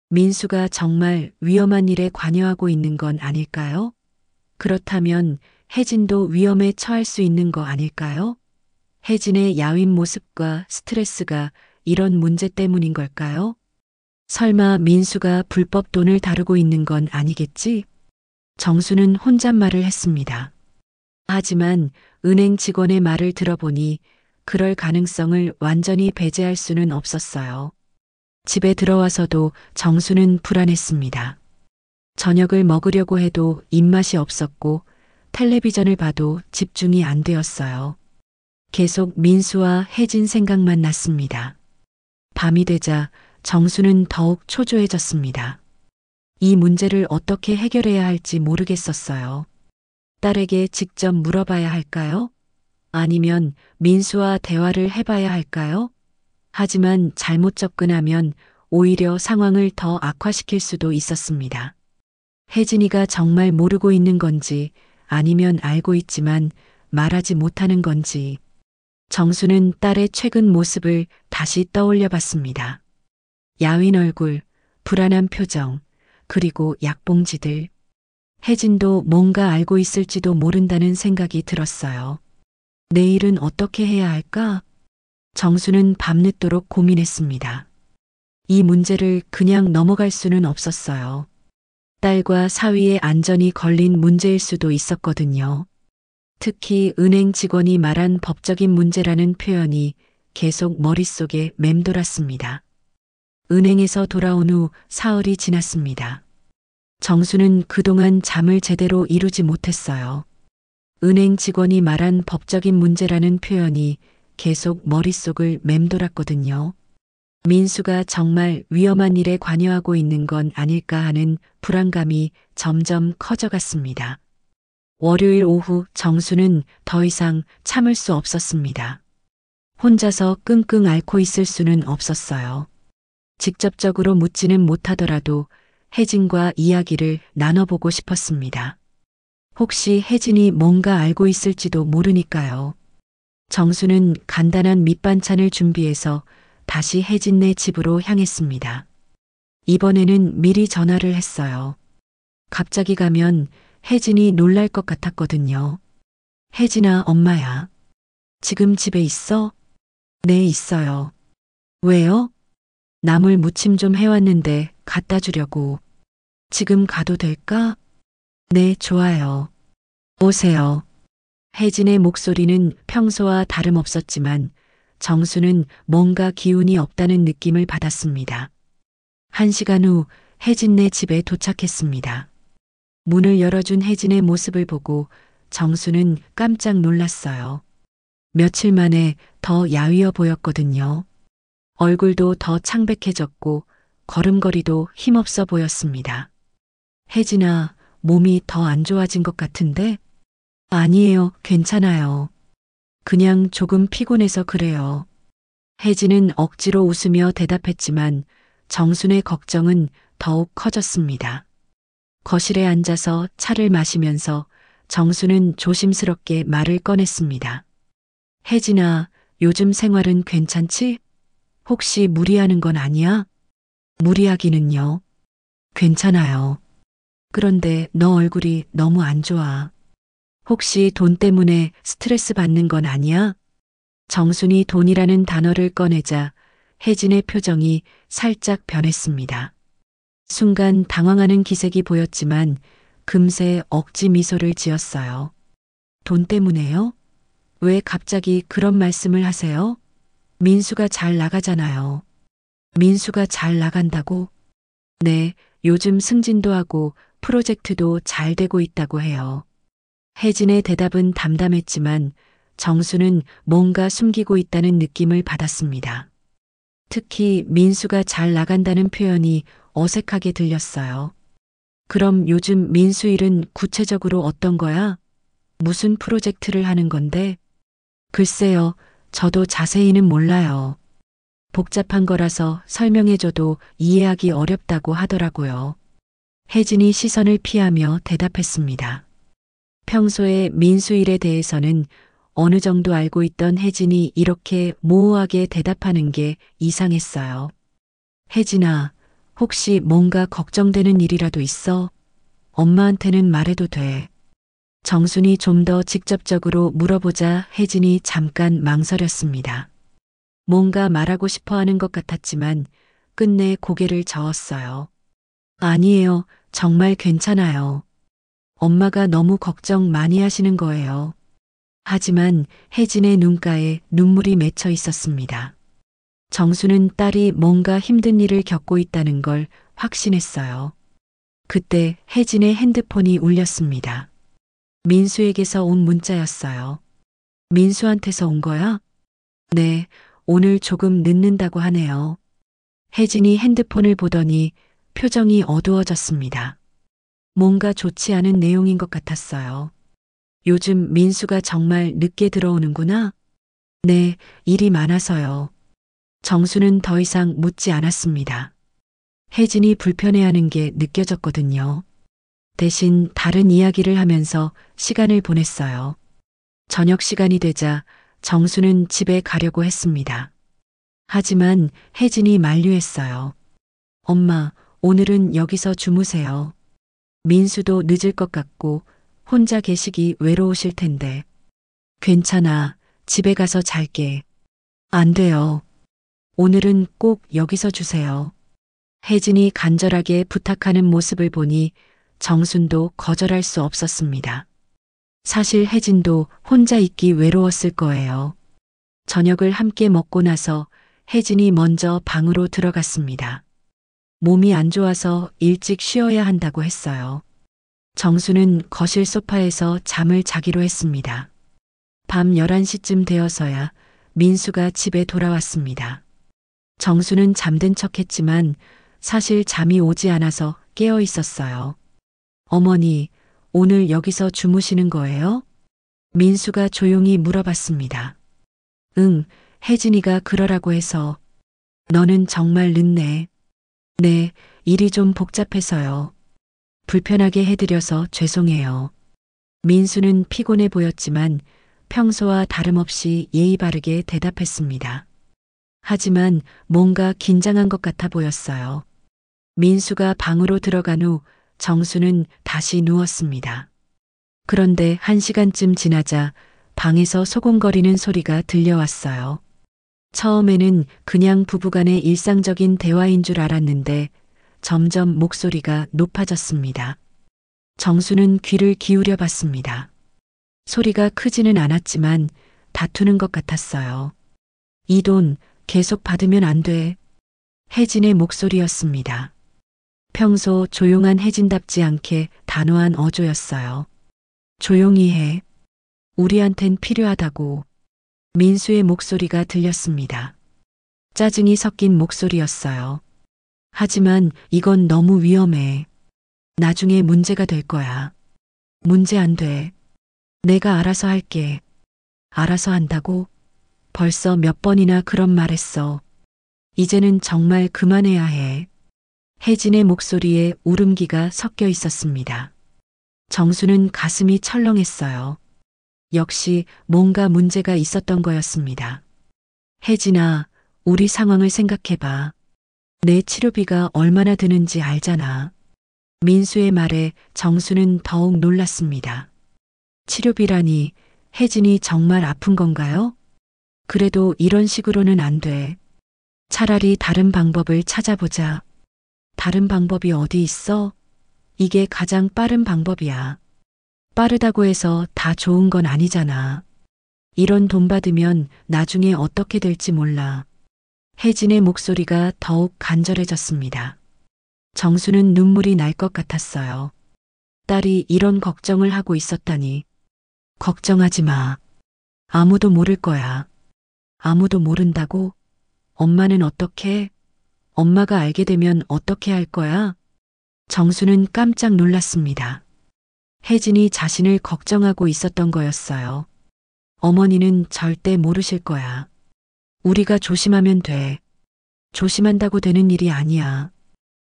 민수가 정말 위험한 일에 관여하고 있는 건 아닐까요? 그렇다면 혜진도 위험에 처할 수 있는 거 아닐까요? 혜진의 야윈 모습과 스트레스가 이런 문제 때문인 걸까요? 설마 민수가 불법 돈을 다루고 있는 건 아니겠지? 정수는 혼잣말을 했습니다. 하지만 은행 직원의 말을 들어보니 그럴 가능성을 완전히 배제할 수는 없었어요. 집에 들어와서도 정수는 불안했습니다. 저녁을 먹으려고 해도 입맛이 없었고 텔레비전을 봐도 집중이 안 되었어요. 계속 민수와 혜진 생각만 났습니다. 밤이 되자 정수는 더욱 초조해졌습니다. 이 문제를 어떻게 해결해야 할지 모르겠었어요. 딸에게 직접 물어봐야 할까요? 아니면 민수와 대화를 해봐야 할까요? 하지만 잘못 접근하면 오히려 상황을 더 악화시킬 수도 있었습니다. 혜진이가 정말 모르고 있는 건지 아니면 알고 있지만 말하지 못하는 건지 정수는 딸의 최근 모습을 다시 떠올려 봤습니다. 야윈 얼굴, 불안한 표정, 그리고 약봉지들. 혜진도 뭔가 알고 있을지도 모른다는 생각이 들었어요. 내일은 어떻게 해야 할까? 정수는 밤늦도록 고민했습니다. 이 문제를 그냥 넘어갈 수는 없었어요. 딸과 사위의 안전이 걸린 문제일 수도 있었거든요. 특히 은행 직원이 말한 법적인 문제라는 표현이 계속 머릿속에 맴돌았습니다. 은행에서 돌아온 후 사흘이 지났습니다. 정수는 그동안 잠을 제대로 이루지 못했어요. 은행 직원이 말한 법적인 문제라는 표현이 계속 머릿속을 맴돌았거든요. 민수가 정말 위험한 일에 관여하고 있는 건 아닐까 하는 불안감이 점점 커져갔습니다. 월요일 오후 정수는 더 이상 참을 수 없었습니다. 혼자서 끙끙 앓고 있을 수는 없었어요. 직접적으로 묻지는 못하더라도 혜진과 이야기를 나눠보고 싶었습니다. 혹시 혜진이 뭔가 알고 있을지도 모르니까요. 정수는 간단한 밑반찬을 준비해서 다시 혜진네 집으로 향했습니다. 이번에는 미리 전화를 했어요. 갑자기 가면 혜진이 놀랄 것 같았거든요. 혜진아, 엄마야. 지금 집에 있어? 네, 있어요. 왜요? 나물 무침 좀 해왔는데 갖다 주려고. 지금 가도 될까? 네, 좋아요. 오세요. 혜진의 목소리는 평소와 다름없었지만 정수는 뭔가 기운이 없다는 느낌을 받았습니다. 1시간 후 혜진네 집에 도착했습니다. 문을 열어준 혜진의 모습을 보고 정수는 깜짝 놀랐어요. 며칠 만에 더 야위어 보였거든요. 얼굴도 더 창백해졌고 걸음걸이도 힘없어 보였습니다. 혜진아, 몸이 더 안 좋아진 것 같은데? 아니에요, 괜찮아요. 그냥 조금 피곤해서 그래요. 혜진은 억지로 웃으며 대답했지만 정순의 걱정은 더욱 커졌습니다. 거실에 앉아서 차를 마시면서 정수는 조심스럽게 말을 꺼냈습니다. 혜진아, 요즘 생활은 괜찮지? 혹시 무리하는 건 아니야? 무리하기는요. 괜찮아요. 그런데 너 얼굴이 너무 안 좋아. 혹시 돈 때문에 스트레스 받는 건 아니야? 정순이 돈이라는 단어를 꺼내자 혜진의 표정이 살짝 변했습니다. 순간 당황하는 기색이 보였지만 금세 억지 미소를 지었어요. 돈 때문에요? 왜 갑자기 그런 말씀을 하세요? 민수가 잘 나가잖아요. 민수가 잘 나간다고? 네, 요즘 승진도 하고 프로젝트도 잘 되고 있다고 해요. 혜진의 대답은 담담했지만 정수는 뭔가 숨기고 있다는 느낌을 받았습니다. 특히 민수가 잘 나간다는 표현이 어색하게 들렸어요. 그럼 요즘 민수 일은 구체적으로 어떤 거야? 무슨 프로젝트를 하는 건데? 글쎄요, 저도 자세히는 몰라요. 복잡한 거라서 설명해줘도 이해하기 어렵다고 하더라고요. 혜진이 시선을 피하며 대답했습니다. 평소에 민수 일에 대해서는 어느 정도 알고 있던 혜진이 이렇게 모호하게 대답하는 게 이상했어요. 혜진아, 혹시 뭔가 걱정되는 일이라도 있어? 엄마한테는 말해도 돼. 정순이 좀 더 직접적으로 물어보자 혜진이 잠깐 망설였습니다. 뭔가 말하고 싶어 하는 것 같았지만 끝내 고개를 저었어요. 아니에요. 정말 괜찮아요. 엄마가 너무 걱정 많이 하시는 거예요. 하지만 혜진의 눈가에 눈물이 맺혀 있었습니다. 정수는 딸이 뭔가 힘든 일을 겪고 있다는 걸 확신했어요. 그때 혜진의 핸드폰이 울렸습니다. 민수에게서 온 문자였어요. 민수한테서 온 거야? 네, 오늘 조금 늦는다고 하네요. 혜진이 핸드폰을 보더니 표정이 어두워졌습니다. 뭔가 좋지 않은 내용인 것 같았어요. 요즘 민수가 정말 늦게 들어오는구나? 네, 일이 많아서요. 정수는 더 이상 묻지 않았습니다. 혜진이 불편해하는 게 느껴졌거든요. 대신 다른 이야기를 하면서 시간을 보냈어요. 저녁 시간이 되자 정수는 집에 가려고 했습니다. 하지만 혜진이 만류했어요. 엄마, 오늘은 여기서 주무세요. 민수도 늦을 것 같고 혼자 계시기 외로우실 텐데. 괜찮아. 집에 가서 잘게. 안 돼요. 오늘은 꼭 여기서 주세요. 혜진이 간절하게 부탁하는 모습을 보니 정순도 거절할 수 없었습니다. 사실 혜진도 혼자 있기 외로웠을 거예요. 저녁을 함께 먹고 나서 혜진이 먼저 방으로 들어갔습니다. 몸이 안 좋아서 일찍 쉬어야 한다고 했어요. 정수는 거실 소파에서 잠을 자기로 했습니다. 밤 11시쯤 되어서야 민수가 집에 돌아왔습니다. 정수는 잠든 척했지만 사실 잠이 오지 않아서 깨어 있었어요. 어머니, 오늘 여기서 주무시는 거예요? 민수가 조용히 물어봤습니다. 응, 혜진이가 그러라고 해서. 너는 정말 늦네. 네, 일이 좀 복잡해서요. 불편하게 해드려서 죄송해요. 민수는 피곤해 보였지만 평소와 다름없이 예의 바르게 대답했습니다. 하지만 뭔가 긴장한 것 같아 보였어요. 민수가 방으로 들어간 후 정수는 다시 누웠습니다. 그런데 1시간쯤 지나자 방에서 소곤거리는 소리가 들려왔어요. 처음에는 그냥 부부간의 일상적인 대화인 줄 알았는데 점점 목소리가 높아졌습니다. 정수는 귀를 기울여 봤습니다. 소리가 크지는 않았지만 다투는 것 같았어요. 이 돈 계속 받으면 안 돼. 혜진의 목소리였습니다. 평소 조용한 혜진답지 않게 단호한 어조였어요. 조용히 해. 우리한텐 필요하다고. 민수의 목소리가 들렸습니다. 짜증이 섞인 목소리였어요. 하지만 이건 너무 위험해. 나중에 문제가 될 거야. 문제 안 돼. 내가 알아서 할게. 알아서 한다고? 벌써 몇 번이나 그런 말 했어. 이제는 정말 그만해야 해. 혜진의 목소리에 울음기가 섞여 있었습니다. 정수는 가슴이 철렁했어요. 역시 뭔가 문제가 있었던 거였습니다. 혜진아, 우리 상황을 생각해봐. 내 치료비가 얼마나 드는지 알잖아. 민수의 말에 정수는 더욱 놀랐습니다. 치료비라니, 혜진이 정말 아픈 건가요? 그래도 이런 식으로는 안 돼. 차라리 다른 방법을 찾아보자. 다른 방법이 어디 있어? 이게 가장 빠른 방법이야. 빠르다고 해서 다 좋은 건 아니잖아. 이런 돈 받으면 나중에 어떻게 될지 몰라. 혜진의 목소리가 더욱 간절해졌습니다. 정수는 눈물이 날 것 같았어요. 딸이 이런 걱정을 하고 있었다니. 걱정하지 마. 아무도 모를 거야. 아무도 모른다고? 엄마는 어떻게? 엄마가 알게 되면 어떻게 할 거야? 정수는 깜짝 놀랐습니다. 혜진이 자신을 걱정하고 있었던 거였어요. 어머니는 절대 모르실 거야. 우리가 조심하면 돼. 조심한다고 되는 일이 아니야.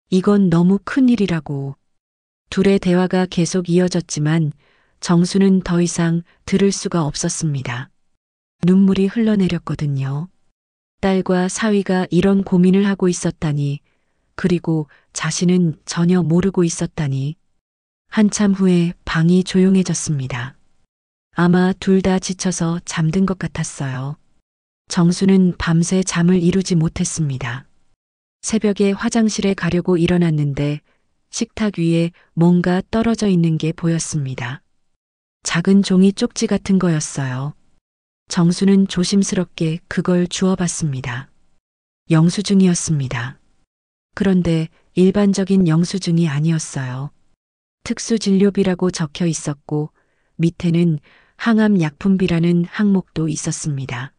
이건 너무 큰 일이라고. 둘의 대화가 계속 이어졌지만 정수는 더 이상 들을 수가 없었습니다. 눈물이 흘러내렸거든요. 딸과 사위가 이런 고민을 하고 있었다니, 그리고 자신은 전혀 모르고 있었다니. 한참 후에 방이 조용해졌습니다. 아마 둘 다 지쳐서 잠든 것 같았어요. 정수는 밤새 잠을 이루지 못했습니다. 새벽에 화장실에 가려고 일어났는데 식탁 위에 뭔가 떨어져 있는 게 보였습니다. 작은 종이 쪽지 같은 거였어요. 정수는 조심스럽게 그걸 주워봤습니다. 영수증이었습니다. 그런데 일반적인 영수증이 아니었어요. 특수진료비라고 적혀 있었고 밑에는 항암약품비라는 항목도 있었습니다.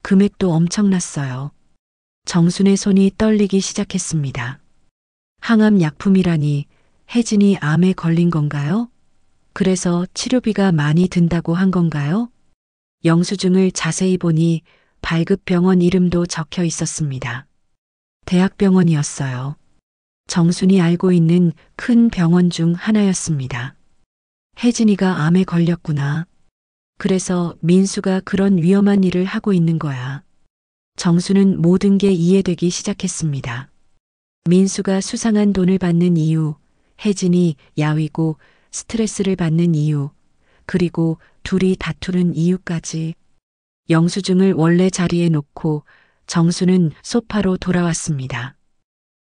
금액도 엄청났어요. 정순의 손이 떨리기 시작했습니다. 항암약품이라니 혜진이 암에 걸린 건가요? 그래서 치료비가 많이 든다고 한 건가요? 영수증을 자세히 보니 발급병원 이름도 적혀 있었습니다. 대학병원이었어요. 정순이 알고 있는 큰 병원 중 하나였습니다. 혜진이가 암에 걸렸구나. 그래서 민수가 그런 위험한 일을 하고 있는 거야. 정수는 모든 게 이해되기 시작했습니다. 민수가 수상한 돈을 받는 이유, 혜진이 야위고 스트레스를 받는 이유, 그리고 둘이 다투는 이유까지. 영수증을 원래 자리에 놓고 정수는 소파로 돌아왔습니다.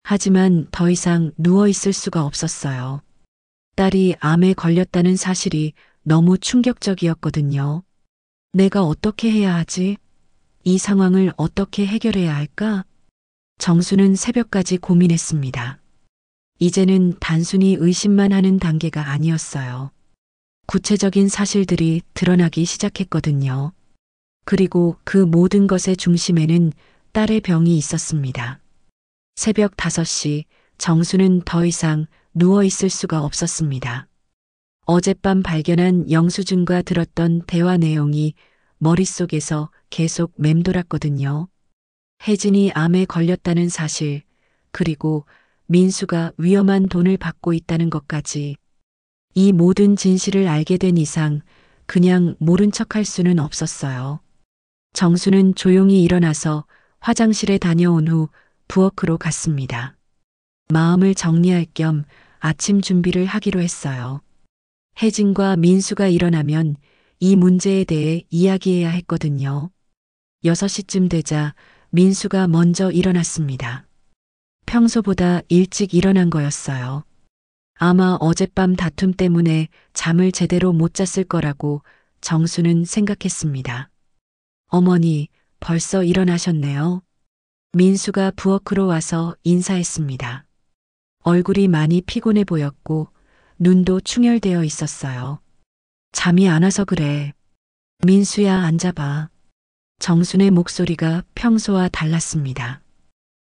하지만 더 이상 누워 있을 수가 없었어요. 딸이 암에 걸렸다는 사실이 너무 충격적이었거든요. 내가 어떻게 해야 하지? 이 상황을 어떻게 해결해야 할까? 정수는 새벽까지 고민했습니다. 이제는 단순히 의심만 하는 단계가 아니었어요. 구체적인 사실들이 드러나기 시작했거든요. 그리고 그 모든 것의 중심에는 딸의 병이 있었습니다. 새벽 5시 정수는 더 이상 누워 있을 수가 없었습니다. 어젯밤 발견한 영수증과 들었던 대화 내용이 머릿속에서 계속 맴돌았거든요. 혜진이 암에 걸렸다는 사실, 그리고 민수가 위험한 돈을 받고 있다는 것까지. 이 모든 진실을 알게 된 이상 그냥 모른 척할 수는 없었어요. 정수는 조용히 일어나서 화장실에 다녀온 후 부엌으로 갔습니다. 마음을 정리할 겸 아침 준비를 하기로 했어요. 혜진과 민수가 일어나면 이 문제에 대해 이야기해야 했거든요. 6시쯤 되자 민수가 먼저 일어났습니다. 평소보다 일찍 일어난 거였어요. 아마 어젯밤 다툼 때문에 잠을 제대로 못 잤을 거라고 정수는 생각했습니다. 어머니, 벌써 일어나셨네요. 민수가 부엌으로 와서 인사했습니다. 얼굴이 많이 피곤해 보였고 눈도 충혈되어 있었어요. 잠이 안 와서 그래. 민수야, 앉아봐. 정순의 목소리가 평소와 달랐습니다.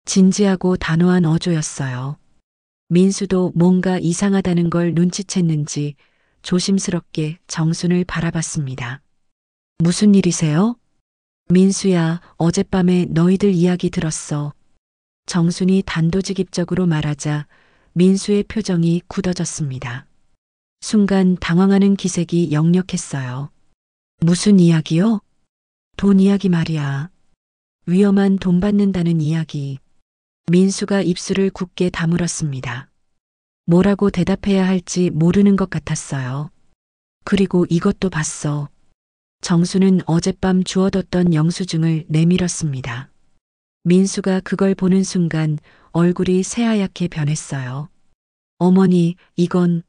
진지하고 단호한 어조였어요. 민수도 뭔가 이상하다는 걸 눈치챘는지 조심스럽게 정순을 바라봤습니다. 무슨 일이세요? 민수야, 어젯밤에 너희들 이야기 들었어. 정순이 단도직입적으로 말하자 민수의 표정이 굳어졌습니다. 순간 당황하는 기색이 역력했어요. 무슨 이야기요? 돈 이야기 말이야. 위험한 돈 받는다는 이야기. 민수가 입술을 굳게 다물었습니다. 뭐라고 대답해야 할지 모르는 것 같았어요. 그리고 이것도 봤어. 정수는 어젯밤 주워뒀던 영수증을 내밀었습니다. 민수가 그걸 보는 순간 얼굴이 새하얗게 변했어요. 어머니, 이건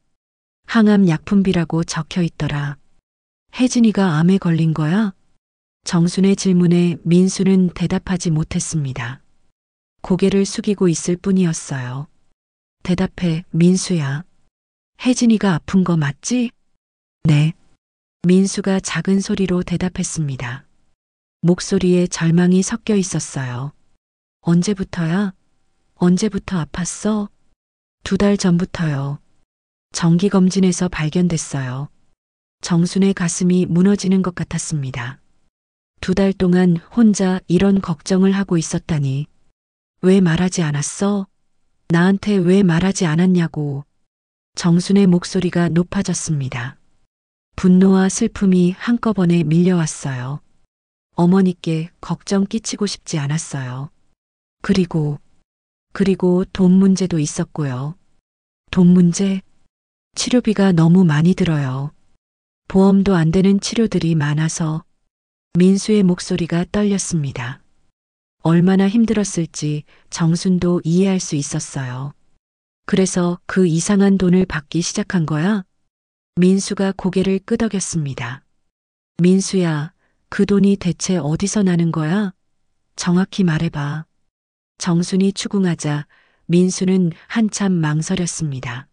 항암 약품비라고 적혀 있더라. 혜진이가 암에 걸린 거야? 정순의 질문에 민수는 대답하지 못했습니다. 고개를 숙이고 있을 뿐이었어요. 대답해, 민수야. 혜진이가 아픈 거 맞지? 네. 민수가 작은 소리로 대답했습니다. 목소리에 절망이 섞여 있었어요. 언제부터야? 언제부터 아팠어? 2달 전부터요. 정기검진에서 발견됐어요. 정순의 가슴이 무너지는 것 같았습니다. 2달 동안 혼자 이런 걱정을 하고 있었다니. 왜 말하지 않았어? 나한테 왜 말하지 않았냐고. 정순의 목소리가 높아졌습니다. 분노와 슬픔이 한꺼번에 밀려왔어요. 어머니께 걱정 끼치고 싶지 않았어요. 그리고 돈 문제도 있었고요. 돈 문제? 치료비가 너무 많이 들어요. 보험도 안 되는 치료들이 많아서. 민수의 목소리가 떨렸습니다. 얼마나 힘들었을지 정순도 이해할 수 있었어요. 그래서 그 이상한 돈을 받기 시작한 거야? 민수가 고개를 끄덕였습니다. 민수야, 그 돈이 대체 어디서 나는 거야? 정확히 말해봐. 정순이 추궁하자 민수는 한참 망설였습니다.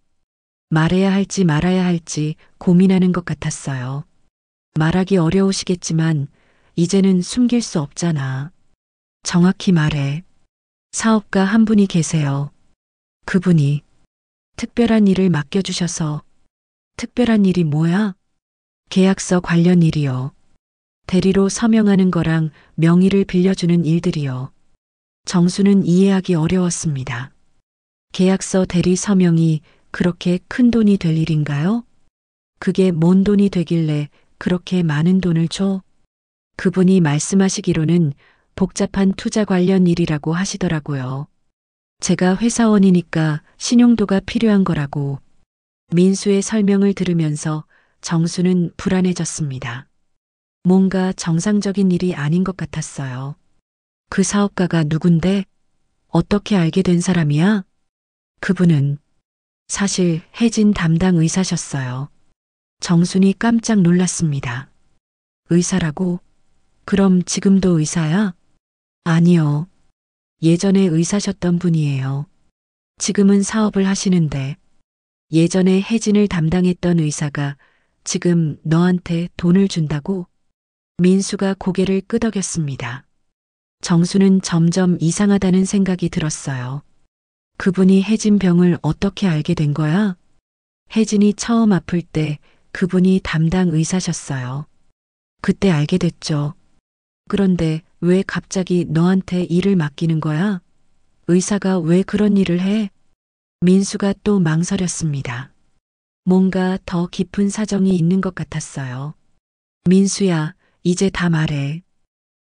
말해야 할지 말아야 할지 고민하는 것 같았어요. 말하기 어려우시겠지만 이제는 숨길 수 없잖아. 정확히 말해. 사업가 한 분이 계세요. 그분이 특별한 일을 맡겨주셔서. 특별한 일이 뭐야? 계약서 관련 일이요. 대리로 서명하는 거랑 명의를 빌려주는 일들이요. 정수는 이해하기 어려웠습니다. 계약서 대리 서명이 그렇게 큰 돈이 될 일인가요? 그게 뭔 돈이 되길래 그렇게 많은 돈을 줘? 그분이 말씀하시기로는 복잡한 투자 관련 일이라고 하시더라고요. 제가 회사원이니까 신용도가 필요한 거라고. 민수의 설명을 들으면서 정수는 불안해졌습니다. 뭔가 정상적인 일이 아닌 것 같았어요. 그 사업가가 누군데? 어떻게 알게 된 사람이야? 그분은 사실 혜진 담당 의사셨어요. 정순이 깜짝 놀랐습니다. 의사라고? 그럼 지금도 의사야? 아니요. 예전에 의사셨던 분이에요. 지금은 사업을 하시는데 예전에 혜진을 담당했던 의사가 지금 너한테 돈을 준다고? 민수가 고개를 끄덕였습니다. 정수는 점점 이상하다는 생각이 들었어요. 그분이 혜진 병을 어떻게 알게 된 거야? 혜진이 처음 아플 때 그분이 담당 의사셨어요. 그때 알게 됐죠. 그런데 왜 갑자기 너한테 일을 맡기는 거야? 의사가 왜 그런 일을 해? 민수가 또 망설였습니다. 뭔가 더 깊은 사정이 있는 것 같았어요. 민수야, 이제 다 말해.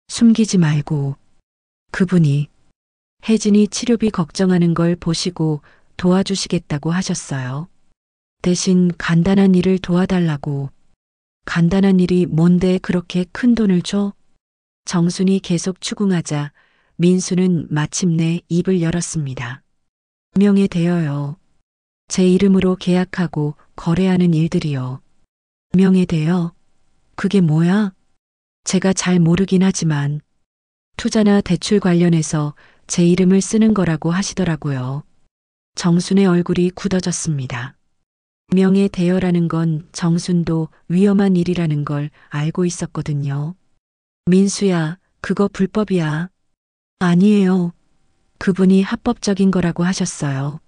숨기지 말고. 그분이 혜진이 치료비 걱정하는 걸 보시고 도와주시겠다고 하셨어요. 대신 간단한 일을 도와달라고. 간단한 일이 뭔데 그렇게 큰 돈을 줘? 정순이 계속 추궁하자 민수는 마침내 입을 열었습니다. 명예대여요. 제 이름으로 계약하고 거래하는 일들이요. 명예대여? 그게 뭐야? 제가 잘 모르긴 하지만 투자나 대출 관련해서 제 이름을 쓰는 거라고 하시더라고요. 정순의 얼굴이 굳어졌습니다. 명예대여라는 건 정순도 위험한 일이라는 걸 알고 있었거든요. 민수야, 그거 불법이야. 아니에요. 그분이 합법적인 거라고 하셨어요.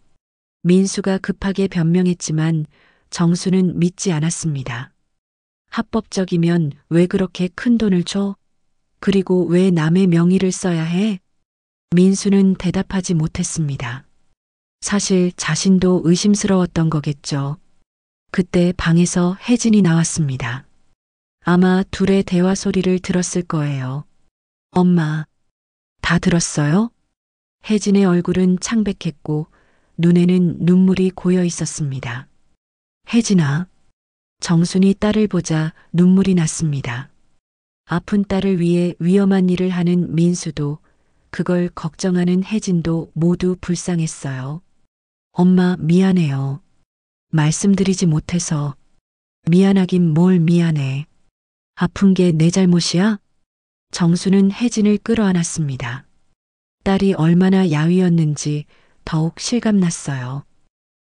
민수가 급하게 변명했지만 정수는 믿지 않았습니다. 합법적이면 왜 그렇게 큰 돈을 줘? 그리고 왜 남의 명의를 써야 해? 민수는 대답하지 못했습니다. 사실 자신도 의심스러웠던 거겠죠. 그때 방에서 혜진이 나왔습니다. 아마 둘의 대화 소리를 들었을 거예요. 엄마, 다 들었어요? 혜진의 얼굴은 창백했고 눈에는 눈물이 고여 있었습니다. 혜진아, 정순이 딸을 보자 눈물이 났습니다. 아픈 딸을 위해 위험한 일을 하는 민수도 그걸 걱정하는 혜진도 모두 불쌍했어요. 엄마 미안해요. 말씀드리지 못해서. 미안하긴 뭘 미안해. 아픈 게 내 잘못이야? 정수는 혜진을 끌어안았습니다. 딸이 얼마나 야위었는지 더욱 실감났어요.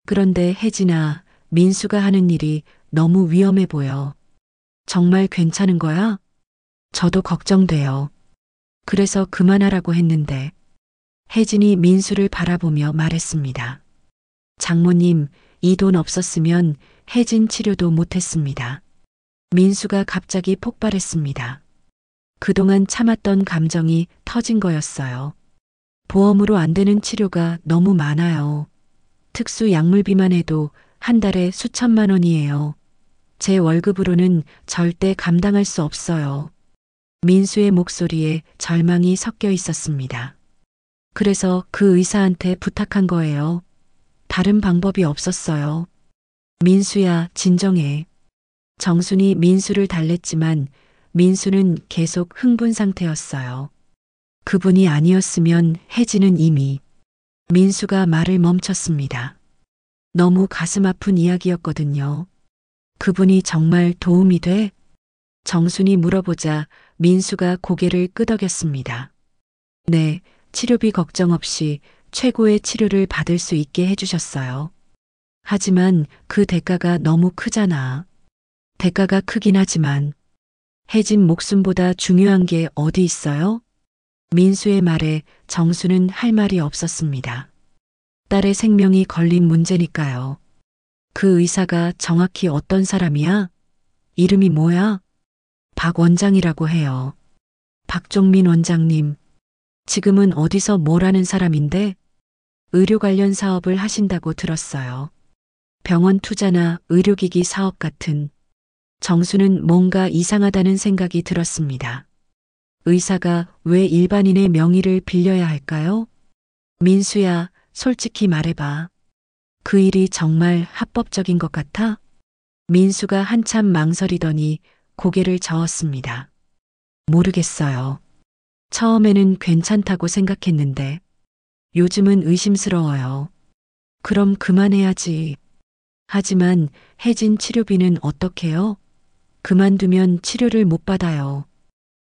그런데 혜진아, 민수가 하는 일이 너무 위험해 보여. 정말 괜찮은 거야? 저도 걱정돼요. 그래서 그만하라고 했는데. 혜진이 민수를 바라보며 말했습니다. 장모님, 이 돈 없었으면 혜진 치료도 못했습니다. 민수가 갑자기 폭발했습니다. 그동안 참았던 감정이 터진 거였어요. 보험으로 안 되는 치료가 너무 많아요. 특수 약물비만 해도 한 달에 수천만 원이에요. 제 월급으로는 절대 감당할 수 없어요. 민수의 목소리에 절망이 섞여 있었습니다. 그래서 그 의사한테 부탁한 거예요. 다른 방법이 없었어요. 민수야, 진정해. 정순이 민수를 달랬지만 민수는 계속 흥분 상태였어요. 그분이 아니었으면 혜진은 이미. 민수가 말을 멈췄습니다. 너무 가슴 아픈 이야기였거든요. 그분이 정말 도움이 돼? 정순이 물어보자 민수가 고개를 끄덕였습니다. 네, 치료비 걱정 없이 최고의 치료를 받을 수 있게 해주셨어요. 하지만 그 대가가 너무 크잖아. 대가가 크긴 하지만 혜진 목숨보다 중요한 게 어디 있어요? 민수의 말에 정수는 할 말이 없었습니다. 딸의 생명이 걸린 문제니까요. 그 의사가 정확히 어떤 사람이야? 이름이 뭐야? 박 원장이라고 해요. 박종민 원장님. 지금은 어디서 뭘 하는 사람인데? 의료 관련 사업을 하신다고 들었어요. 병원 투자나 의료기기 사업 같은. 정수는 뭔가 이상하다는 생각이 들었습니다. 의사가 왜 일반인의 명의를 빌려야 할까요? 민수야, 솔직히 말해봐. 그 일이 정말 합법적인 것 같아? 민수가 한참 망설이더니 고개를 저었습니다. 모르겠어요. 처음에는 괜찮다고 생각했는데 요즘은 의심스러워요. 그럼 그만해야지. 하지만 혜진 치료비는 어떡해요? 그만두면 치료를 못 받아요.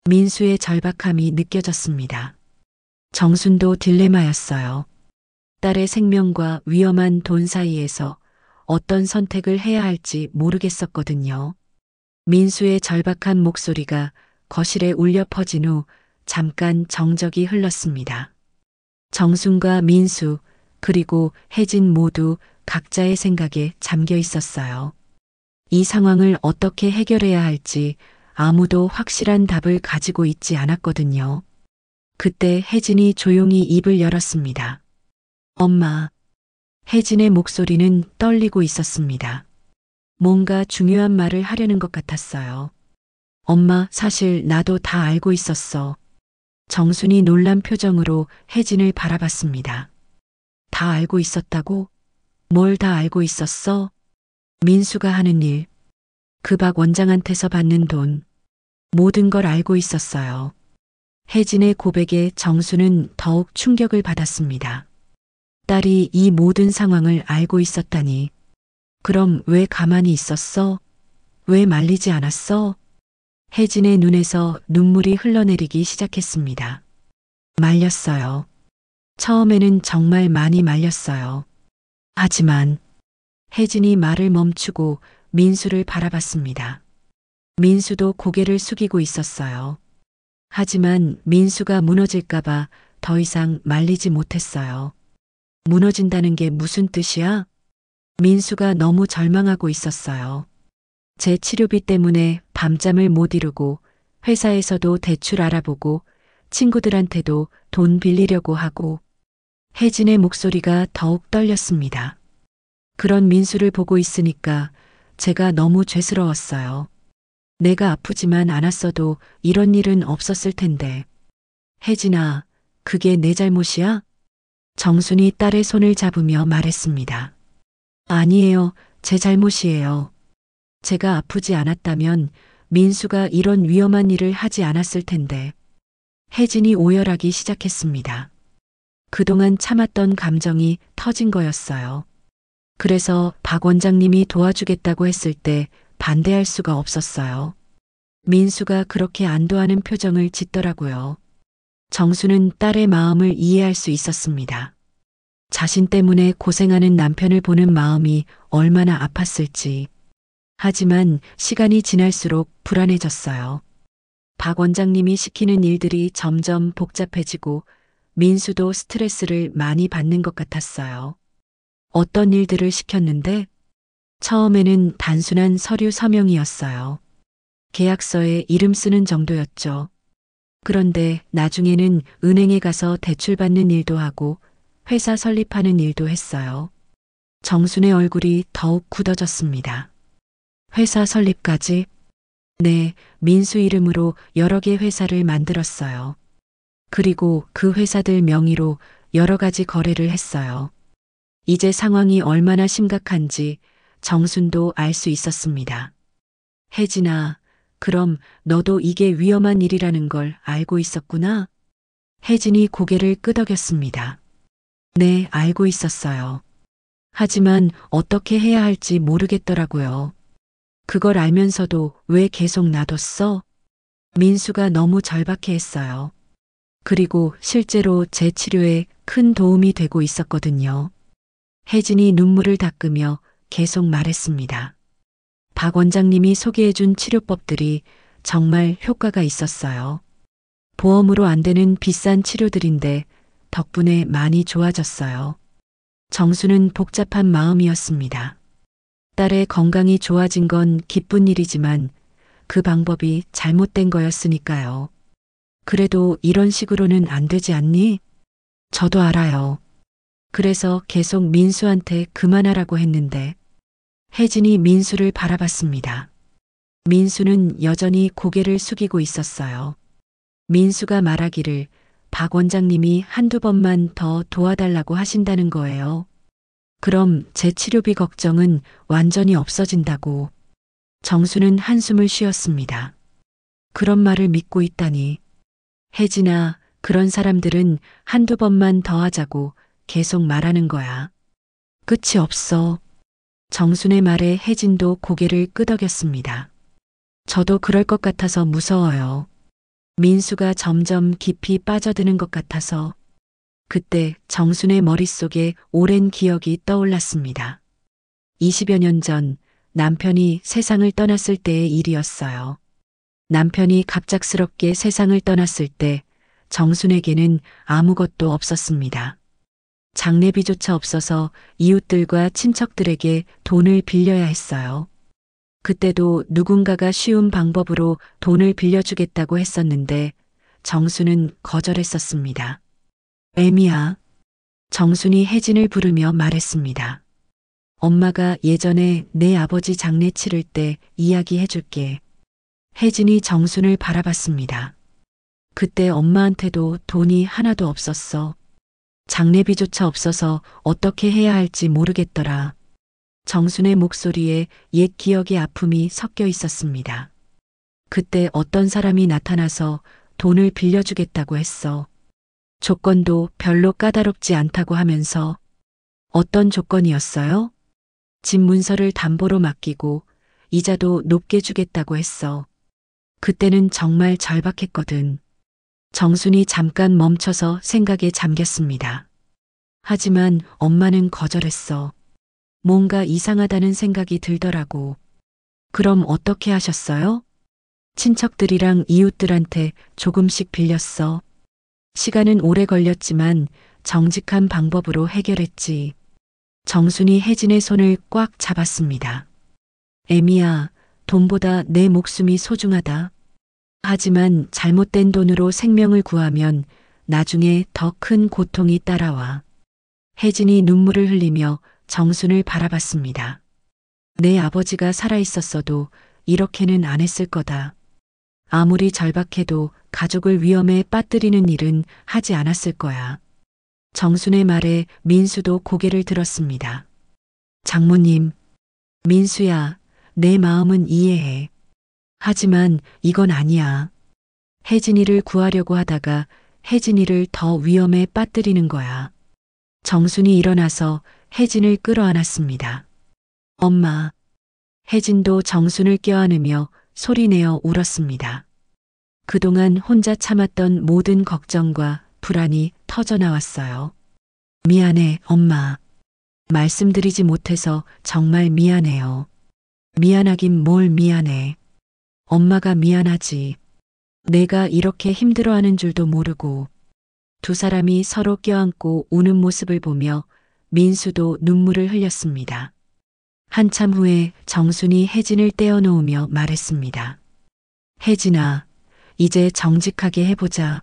민수의 절박함이 느껴졌습니다. 정순도 딜레마였어요. 딸의 생명과 위험한 돈 사이에서 어떤 선택을 해야 할지 모르겠었거든요. 민수의 절박한 목소리가 거실에 울려 퍼진 후 잠깐 정적이 흘렀습니다. 정순과 민수, 그리고 혜진 모두 각자의 생각에 잠겨 있었어요. 이 상황을 어떻게 해결해야 할지 아무도 확실한 답을 가지고 있지 않았거든요. 그때 혜진이 조용히 입을 열었습니다. 엄마. 혜진의 목소리는 떨리고 있었습니다. 뭔가 중요한 말을 하려는 것 같았어요. 엄마, 사실 나도 다 알고 있었어. 정순이 놀란 표정으로 혜진을 바라봤습니다. 다 알고 있었다고? 뭘 다 알고 있었어? 민수가 하는 일, 그 박 원장한테서 받는 돈, 모든 걸 알고 있었어요. 혜진의 고백에 정수는 더욱 충격을 받았습니다. 딸이 이 모든 상황을 알고 있었다니. 그럼 왜 가만히 있었어? 왜 말리지 않았어? 혜진의 눈에서 눈물이 흘러내리기 시작했습니다. 말렸어요. 처음에는 정말 많이 말렸어요. 하지만 혜진이 말을 멈추고 민수를 바라봤습니다. 민수도 고개를 숙이고 있었어요. 하지만 민수가 무너질까봐 더 이상 말리지 못했어요. 무너진다는 게 무슨 뜻이야? 민수가 너무 절망하고 있었어요. 제 치료비 때문에 밤잠을 못 이루고 회사에서도 대출 알아보고 친구들한테도 돈 빌리려고 하고. 혜진의 목소리가 더욱 떨렸습니다. 그런 민수를 보고 있으니까 제가 너무 죄스러웠어요. 내가 아프지만 않았어도 이런 일은 없었을 텐데. 혜진아, 그게 내 잘못이야? 정순이 딸의 손을 잡으며 말했습니다. 아니에요, 제 잘못이에요. 제가 아프지 않았다면 민수가 이런 위험한 일을 하지 않았을 텐데. 혜진이 오열하기 시작했습니다. 그동안 참았던 감정이 터진 거였어요. 그래서 박 원장님이 도와주겠다고 했을 때 반대할 수가 없었어요. 민수가 그렇게 안도하는 표정을 짓더라고요. 정수는 딸의 마음을 이해할 수 있었습니다. 자신 때문에 고생하는 남편을 보는 마음이 얼마나 아팠을지. 하지만 시간이 지날수록 불안해졌어요. 박 원장님이 시키는 일들이 점점 복잡해지고 민수도 스트레스를 많이 받는 것 같았어요. 어떤 일들을 시켰는데? 처음에는 단순한 서류 서명이었어요. 계약서에 이름 쓰는 정도였죠. 그런데 나중에는 은행에 가서 대출 받는 일도 하고 회사 설립하는 일도 했어요. 정순의 얼굴이 더욱 굳어졌습니다. 회사 설립까지? 네, 민수 이름으로 여러 개 회사를 만들었어요. 그리고 그 회사들 명의로 여러 가지 거래를 했어요. 이제 상황이 얼마나 심각한지 정순도 알 수 있었습니다. 혜진아, 그럼 너도 이게 위험한 일이라는 걸 알고 있었구나? 혜진이 고개를 끄덕였습니다. 네, 알고 있었어요. 하지만 어떻게 해야 할지 모르겠더라고요. 그걸 알면서도 왜 계속 놔뒀어? 민수가 너무 절박해 했어요. 그리고 실제로 제 치료에 큰 도움이 되고 있었거든요. 혜진이 눈물을 닦으며 계속 말했습니다. 박 원장님이 소개해준 치료법들이 정말 효과가 있었어요. 보험으로 안 되는 비싼 치료들인데 덕분에 많이 좋아졌어요. 정수는 복잡한 마음이었습니다. 딸의 건강이 좋아진 건 기쁜 일이지만 그 방법이 잘못된 거였으니까요. 그래도 이런 식으로는 안 되지 않니? 저도 알아요. 그래서 계속 민수한테 그만하라고 했는데. 혜진이 민수를 바라봤습니다. 민수는 여전히 고개를 숙이고 있었어요. 민수가 말하기를 박 원장님이 한두 번만 더 도와달라고 하신다는 거예요. 그럼 제 치료비 걱정은 완전히 없어진다고. 정수는 한숨을 쉬었습니다. 그런 말을 믿고 있다니. 혜진아, 그런 사람들은 한두 번만 더 하자고 계속 말하는 거야. 끝이 없어. 정순의 말에 혜진도 고개를 끄덕였습니다. 저도 그럴 것 같아서 무서워요. 민수가 점점 깊이 빠져드는 것 같아서. 그때 정순의 머릿속에 오랜 기억이 떠올랐습니다. 20여 년 전 남편이 세상을 떠났을 때의 일이었어요. 남편이 갑작스럽게 세상을 떠났을 때 정순에게는 아무것도 없었습니다. 장례비조차 없어서 이웃들과 친척들에게 돈을 빌려야 했어요. 그때도 누군가가 쉬운 방법으로 돈을 빌려주겠다고 했었는데 정순은 거절했었습니다. 애미야. 정순이 혜진을 부르며 말했습니다. 엄마가 예전에 내 아버지 장례 치를 때 이야기해 줄게. 혜진이 정순을 바라봤습니다. 그때 엄마한테도 돈이 하나도 없었어. 장례비조차 없어서 어떻게 해야 할지 모르겠더라. 정순의 목소리에 옛 기억의 아픔이 섞여 있었습니다. 그때 어떤 사람이 나타나서 돈을 빌려주겠다고 했어. 조건도 별로 까다롭지 않다고 하면서. 어떤 조건이었어요? 집 문서를 담보로 맡기고 이자도 높게 주겠다고 했어. 그때는 정말 절박했거든. 정순이 잠깐 멈춰서 생각에 잠겼습니다. 하지만 엄마는 거절했어. 뭔가 이상하다는 생각이 들더라고. 그럼 어떻게 하셨어요? 친척들이랑 이웃들한테 조금씩 빌렸어. 시간은 오래 걸렸지만 정직한 방법으로 해결했지. 정순이 혜진의 손을 꽉 잡았습니다. 애미야, 돈보다 내 목숨이 소중하다. 하지만 잘못된 돈으로 생명을 구하면 나중에 더 큰 고통이 따라와. 혜진이 눈물을 흘리며 정순을 바라봤습니다. 내 아버지가 살아있었어도 이렇게는 안 했을 거다. 아무리 절박해도 가족을 위험에 빠뜨리는 일은 하지 않았을 거야. 정순의 말에 민수도 고개를 들었습니다. 장모님, 민수야, 내 마음은 이해해. 하지만 이건 아니야. 혜진이를 구하려고 하다가 혜진이를 더 위험에 빠뜨리는 거야. 정순이 일어나서 혜진을 끌어안았습니다. 엄마. 혜진도 정순을 껴안으며 소리내어 울었습니다. 그동안 혼자 참았던 모든 걱정과 불안이 터져나왔어요. 미안해, 엄마. 말씀드리지 못해서 정말 미안해요. 미안하긴 뭘 미안해. 엄마가 미안하지. 내가 이렇게 힘들어하는 줄도 모르고. 두 사람이 서로 껴안고 우는 모습을 보며 민수도 눈물을 흘렸습니다. 한참 후에 정순이 혜진을 떼어놓으며 말했습니다. 혜진아, 이제 정직하게 해보자.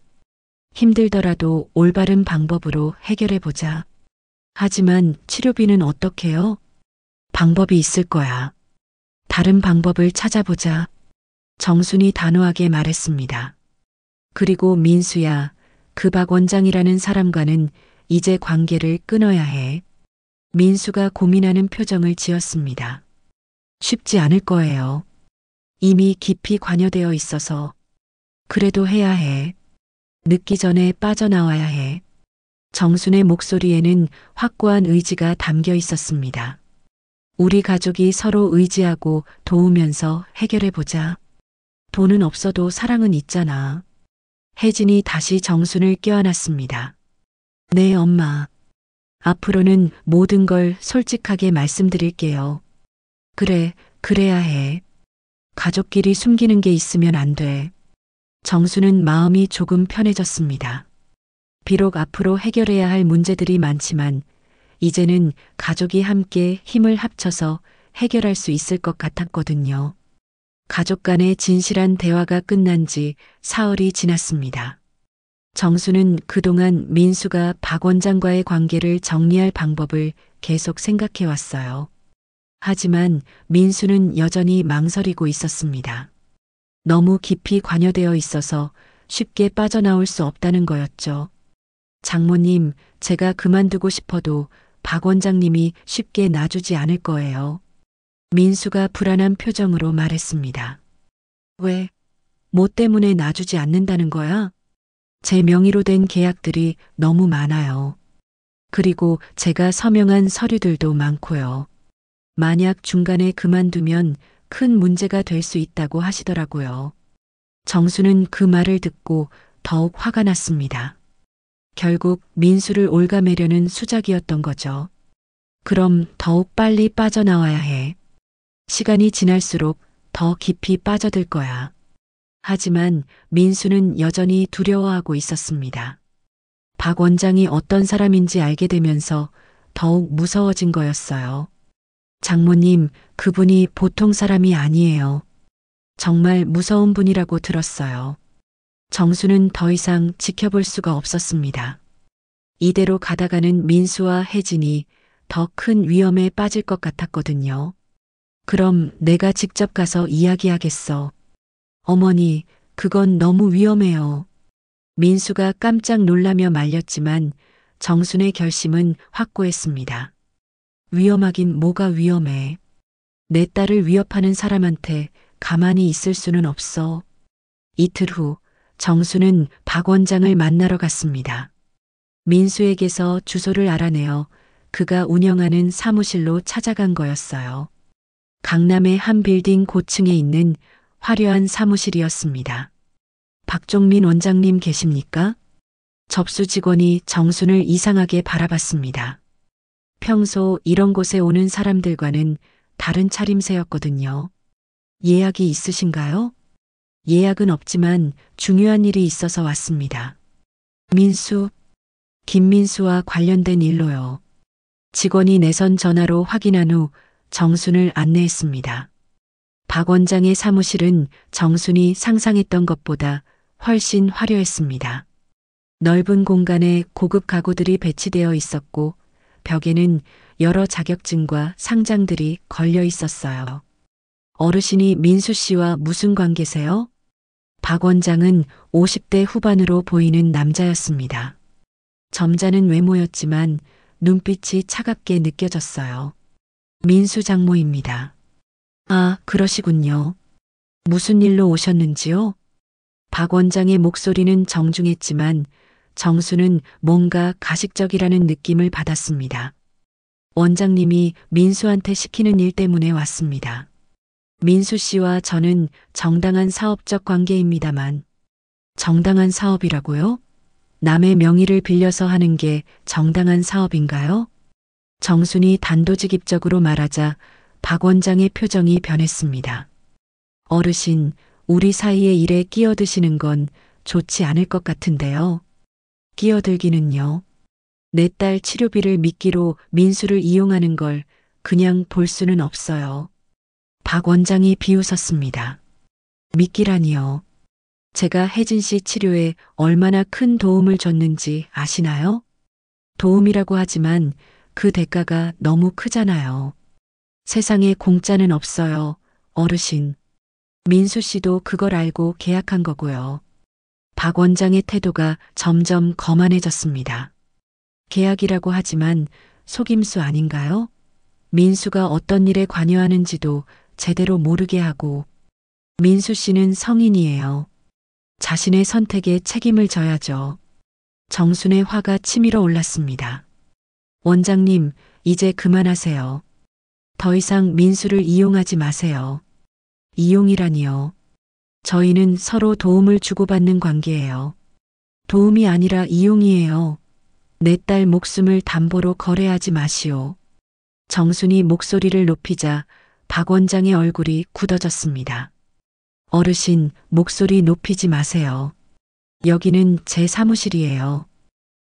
힘들더라도 올바른 방법으로 해결해보자. 하지만 치료비는 어떻게요? 방법이 있을 거야. 다른 방법을 찾아보자. 정순이 단호하게 말했습니다. 그리고 민수야, 그 박 원장이라는 사람과는 이제 관계를 끊어야 해. 민수가 고민하는 표정을 지었습니다. 쉽지 않을 거예요. 이미 깊이 관여되어 있어서. 그래도 해야 해. 늦기 전에 빠져나와야 해. 정순의 목소리에는 확고한 의지가 담겨 있었습니다. 우리 가족이 서로 의지하고 도우면서 해결해보자. 돈은 없어도 사랑은 있잖아. 혜진이 다시 정순을 껴안았습니다. 네, 엄마. 앞으로는 모든 걸 솔직하게 말씀드릴게요. 그래, 그래야 해. 가족끼리 숨기는 게 있으면 안 돼. 정수는 마음이 조금 편해졌습니다. 비록 앞으로 해결해야 할 문제들이 많지만 이제는 가족이 함께 힘을 합쳐서 해결할 수 있을 것 같았거든요. 가족 간의 진실한 대화가 끝난 지 사흘이 지났습니다. 정수는 그동안 민수가 박 원장과의 관계를 정리할 방법을 계속 생각해 왔어요. 하지만 민수는 여전히 망설이고 있었습니다. 너무 깊이 관여되어 있어서 쉽게 빠져나올 수 없다는 거였죠. 장모님, 제가 그만두고 싶어도 박 원장님이 쉽게 놔주지 않을 거예요. 민수가 불안한 표정으로 말했습니다. 왜? 뭐 때문에 놔주지 않는다는 거야? 제 명의로 된 계약들이 너무 많아요. 그리고 제가 서명한 서류들도 많고요. 만약 중간에 그만두면 큰 문제가 될 수 있다고 하시더라고요. 정수는 그 말을 듣고 더욱 화가 났습니다. 결국 민수를 올가매려는 수작이었던 거죠. 그럼 더욱 빨리 빠져나와야 해. 시간이 지날수록 더 깊이 빠져들 거야. 하지만 민수는 여전히 두려워하고 있었습니다. 박 원장이 어떤 사람인지 알게 되면서 더욱 무서워진 거였어요. 장모님, 그분이 보통 사람이 아니에요. 정말 무서운 분이라고 들었어요. 정수는 더 이상 지켜볼 수가 없었습니다. 이대로 가다가는 민수와 혜진이 더 큰 위험에 빠질 것 같았거든요. 그럼 내가 직접 가서 이야기하겠어. 어머니, 그건 너무 위험해요. 민수가 깜짝 놀라며 말렸지만 정순의 결심은 확고했습니다. 위험하긴 뭐가 위험해. 내 딸을 위협하는 사람한테 가만히 있을 수는 없어. 이틀 후 정수는 박 원장을 만나러 갔습니다. 민수에게서 주소를 알아내어 그가 운영하는 사무실로 찾아간 거였어요. 강남의 한 빌딩 고층에 있는 화려한 사무실이었습니다. 박종민 원장님 계십니까? 접수 직원이 정순을 이상하게 바라봤습니다. 평소 이런 곳에 오는 사람들과는 다른 차림새였거든요. 예약이 있으신가요? 예약은 없지만 중요한 일이 있어서 왔습니다. 민수, 김민수와 관련된 일로요. 직원이 내선 전화로 확인한 후 정순을 안내했습니다. 박 원장의 사무실은 정순이 상상했던 것보다 훨씬 화려했습니다. 넓은 공간에 고급 가구들이 배치되어 있었고 벽에는 여러 자격증과 상장들이 걸려 있었어요. 어르신이 민수 씨와 무슨 관계세요? 박 원장은 50대 후반으로 보이는 남자였습니다. 점잖은 외모였지만 눈빛이 차갑게 느껴졌어요. 민수 장모입니다. 아, 그러시군요. 무슨 일로 오셨는지요? 박 원장의 목소리는 정중했지만 정수는 뭔가 가식적이라는 느낌을 받았습니다. 원장님이 민수한테 시키는 일 때문에 왔습니다. 민수 씨와 저는 정당한 사업적 관계입니다만. 정당한 사업이라고요? 남의 명의를 빌려서 하는 게 정당한 사업인가요? 정순이 단도직입적으로 말하자 박 원장의 표정이 변했습니다. 어르신, 우리 사이의 일에 끼어드시는 건 좋지 않을 것 같은데요. 끼어들기는요. 내 딸 치료비를 미끼로 민수를 이용하는 걸 그냥 볼 수는 없어요. 박 원장이 비웃었습니다. 미끼라니요. 제가 혜진 씨 치료에 얼마나 큰 도움을 줬는지 아시나요? 도움이라고 하지만 그 대가가 너무 크잖아요. 세상에 공짜는 없어요, 어르신. 민수 씨도 그걸 알고 계약한 거고요. 박 원장의 태도가 점점 거만해졌습니다. 계약이라고 하지만 속임수 아닌가요? 민수가 어떤 일에 관여하는지도 제대로 모르게 하고. 민수 씨는 성인이에요. 자신의 선택에 책임을 져야죠. 정순의 화가 치밀어 올랐습니다. 원장님, 이제 그만하세요. 더 이상 민수를 이용하지 마세요. 이용이라니요. 저희는 서로 도움을 주고받는 관계예요. 도움이 아니라 이용이에요. 내 딸 목숨을 담보로 거래하지 마시오. 정순이 목소리를 높이자 박 원장의 얼굴이 굳어졌습니다. 어르신, 목소리 높이지 마세요. 여기는 제 사무실이에요.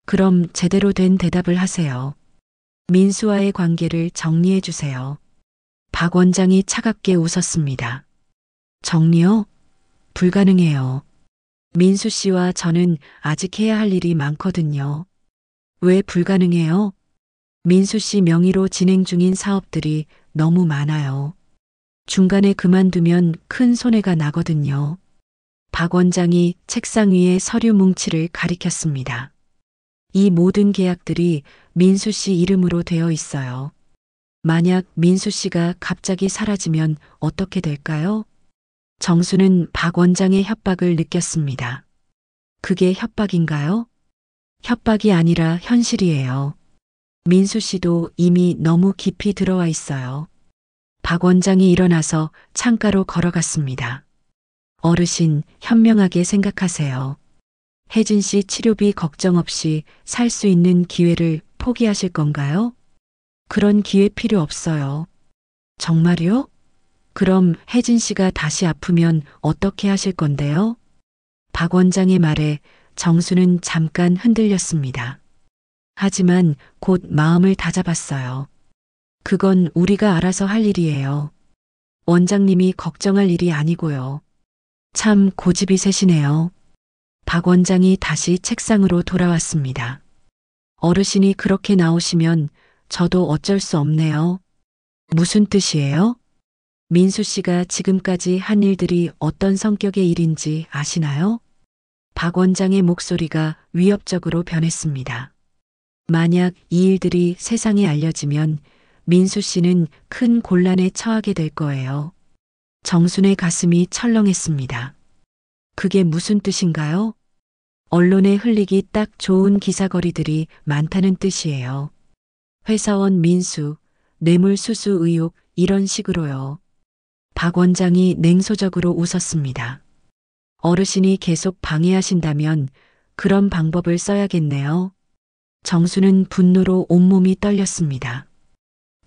그럼 제대로 된 대답을 하세요. 민수와의 관계를 정리해 주세요. 박 원장이 차갑게 웃었습니다. 정리요? 불가능해요. 민수 씨와 저는 아직 해야 할 일이 많거든요. 왜 불가능해요? 민수 씨 명의로 진행 중인 사업들이 너무 많아요. 중간에 그만두면 큰 손해가 나거든요. 박 원장이 책상 위에 서류 뭉치를 가리켰습니다. 이 모든 계약들이 민수 씨 이름으로 되어 있어요. 만약 민수 씨가 갑자기 사라지면 어떻게 될까요? 정수는 박 원장의 협박을 느꼈습니다. 그게 협박인가요? 협박이 아니라 현실이에요. 민수 씨도 이미 너무 깊이 들어와 있어요. 박 원장이 일어나서 창가로 걸어갔습니다. 어르신, 현명하게 생각하세요. 혜진 씨 치료비 걱정 없이 살 수 있는 기회를 포기하실 건가요? 그런 기회 필요 없어요. 정말요? 그럼 혜진 씨가 다시 아프면 어떻게 하실 건데요? 박 원장의 말에 정수는 잠깐 흔들렸습니다. 하지만 곧 마음을 다잡았어요. 그건 우리가 알아서 할 일이에요. 원장님이 걱정할 일이 아니고요. 참 고집이 세시네요. 박 원장이 다시 책상으로 돌아왔습니다. 어르신이 그렇게 나오시면 저도 어쩔 수 없네요. 무슨 뜻이에요? 민수 씨가 지금까지 한 일들이 어떤 성격의 일인지 아시나요? 박 원장의 목소리가 위협적으로 변했습니다. 만약 이 일들이 세상에 알려지면 민수 씨는 큰 곤란에 처하게 될 거예요. 정순의 가슴이 철렁했습니다. 그게 무슨 뜻인가요? 언론에 흘리기 딱 좋은 기사거리들이 많다는 뜻이에요. 회사원 민수, 뇌물수수 의혹 이런 식으로요. 박 원장이 냉소적으로 웃었습니다. 어르신이 계속 방해하신다면 그런 방법을 써야겠네요. 정수는 분노로 온몸이 떨렸습니다.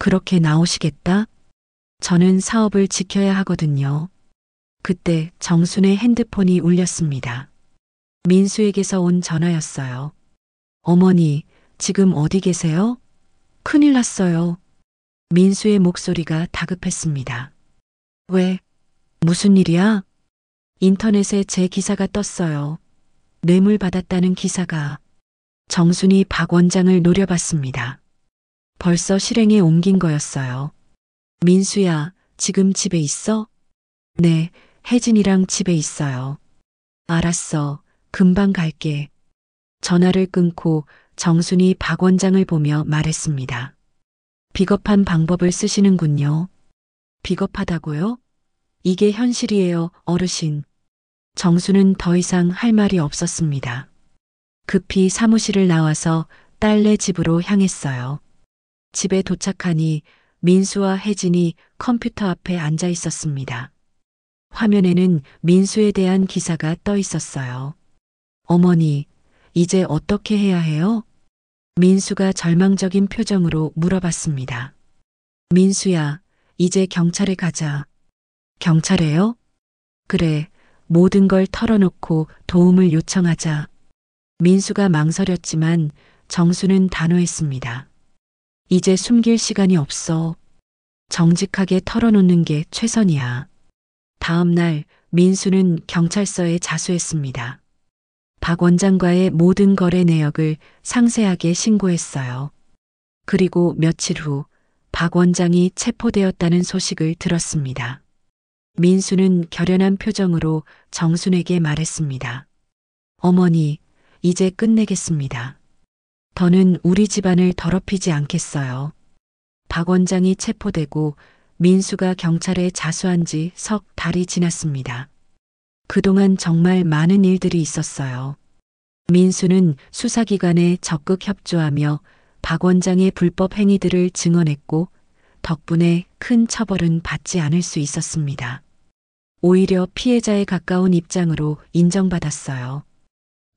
그렇게 나오시겠다? 저는 사업을 지켜야 하거든요. 그때 정순의 핸드폰이 울렸습니다. 민수에게서 온 전화였어요. 어머니, 지금 어디 계세요? 큰일 났어요. 민수의 목소리가 다급했습니다. 왜? 무슨 일이야? 인터넷에 제 기사가 떴어요. 뇌물 받았다는 기사가. 정순이 박 원장을 노려봤습니다. 벌써 실행에 옮긴 거였어요. 민수야, 지금 집에 있어? 네, 혜진이랑 집에 있어요. 알았어. 금방 갈게. 전화를 끊고 정순이 박 원장을 보며 말했습니다. 비겁한 방법을 쓰시는군요. 비겁하다고요? 이게 현실이에요, 어르신. 정수는 더 이상 할 말이 없었습니다. 급히 사무실을 나와서 딸네 집으로 향했어요. 집에 도착하니 민수와 혜진이 컴퓨터 앞에 앉아 있었습니다. 화면에는 민수에 대한 기사가 떠 있었어요. 어머니, 이제 어떻게 해야 해요? 민수가 절망적인 표정으로 물어봤습니다. 민수야, 이제 경찰에 가자. 경찰에요? 그래, 모든 걸 털어놓고 도움을 요청하자. 민수가 망설였지만 정수는 단호했습니다. 이제 숨길 시간이 없어. 정직하게 털어놓는 게 최선이야. 다음 날 민수는 경찰서에 자수했습니다. 박 원장과의 모든 거래 내역을 상세하게 신고했어요. 그리고 며칠 후 박 원장이 체포되었다는 소식을 들었습니다. 민수는 결연한 표정으로 정순에게 말했습니다. 어머니, 이제 끝내겠습니다. 더는 우리 집안을 더럽히지 않겠어요. 박 원장이 체포되고 민수가 경찰에 자수한 지 석 달이 지났습니다. 그동안 정말 많은 일들이 있었어요. 민수는 수사기관에 적극 협조하며 박 원장의 불법 행위들을 증언했고 덕분에 큰 처벌은 받지 않을 수 있었습니다. 오히려 피해자에 가까운 입장으로 인정받았어요.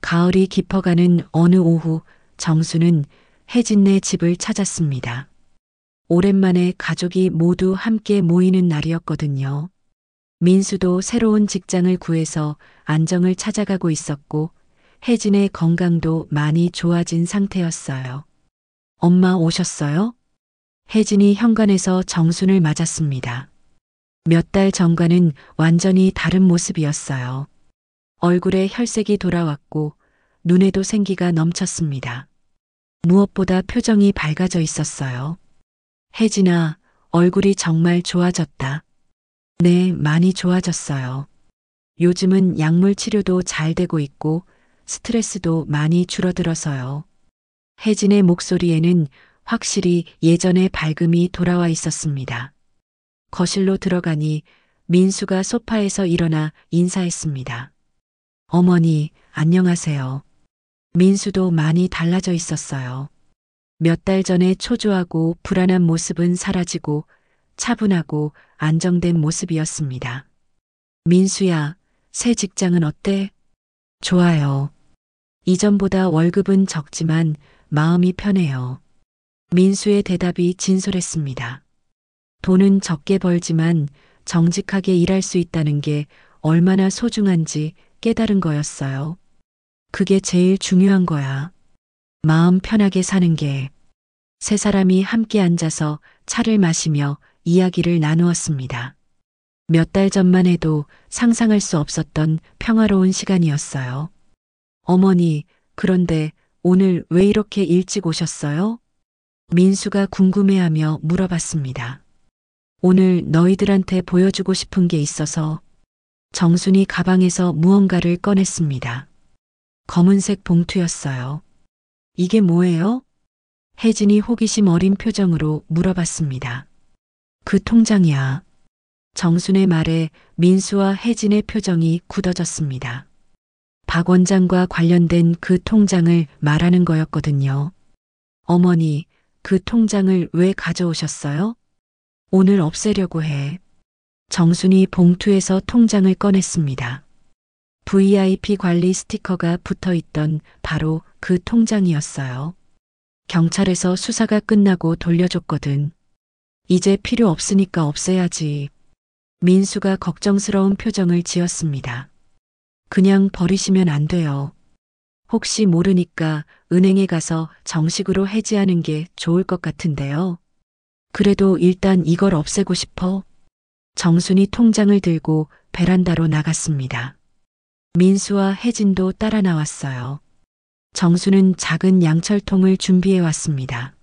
가을이 깊어가는 어느 오후 정수는 혜진네 집을 찾았습니다. 오랜만에 가족이 모두 함께 모이는 날이었거든요. 민수도 새로운 직장을 구해서 안정을 찾아가고 있었고 혜진의 건강도 많이 좋아진 상태였어요. 엄마 오셨어요? 혜진이 현관에서 정순을 맞았습니다. 몇 달 전과는 완전히 다른 모습이었어요. 얼굴에 혈색이 돌아왔고 눈에도 생기가 넘쳤습니다. 무엇보다 표정이 밝아져 있었어요. 혜진아, 얼굴이 정말 좋아졌다. 네, 많이 좋아졌어요. 요즘은 약물 치료도 잘 되고 있고 스트레스도 많이 줄어들어서요. 혜진의 목소리에는 확실히 예전의 밝음이 돌아와 있었습니다. 거실로 들어가니 민수가 소파에서 일어나 인사했습니다. 어머니, 안녕하세요. 민수도 많이 달라져 있었어요. 몇 달 전에 초조하고 불안한 모습은 사라지고 차분하고 안정된 모습이었습니다. 민수야, 새 직장은 어때? 좋아요. 이전보다 월급은 적지만 마음이 편해요. 민수의 대답이 진솔했습니다. 돈은 적게 벌지만 정직하게 일할 수 있다는 게 얼마나 소중한지 깨달은 거였어요. 그게 제일 중요한 거야. 마음 편하게 사는 게. 세 사람이 함께 앉아서 차를 마시며 이야기를 나누었습니다. 몇 달 전만 해도 상상할 수 없었던 평화로운 시간이었어요. 어머니, 그런데 오늘 왜 이렇게 일찍 오셨어요? 민수가 궁금해하며 물어봤습니다. 오늘 너희들한테 보여주고 싶은 게 있어서. 정순이 가방에서 무언가를 꺼냈습니다. 검은색 봉투였어요. 이게 뭐예요? 혜진이 호기심 어린 표정으로 물어봤습니다. 그 통장이야. 정순의 말에 민수와 혜진의 표정이 굳어졌습니다. 박 원장과 관련된 그 통장을 말하는 거였거든요. 어머니, 그 통장을 왜 가져오셨어요? 오늘 없애려고 해. 정순이 봉투에서 통장을 꺼냈습니다. VIP 관리 스티커가 붙어 있던 바로 그 통장이었어요. 경찰에서 수사가 끝나고 돌려줬거든. 이제 필요 없으니까 없애야지. 민수가 걱정스러운 표정을 지었습니다. 그냥 버리시면 안 돼요. 혹시 모르니까 은행에 가서 정식으로 해지하는 게 좋을 것 같은데요. 그래도 일단 이걸 없애고 싶어. 정순이 통장을 들고 베란다로 나갔습니다. 민수와 혜진도 따라 나왔어요. 정수는 작은 양철통을 준비해 왔습니다.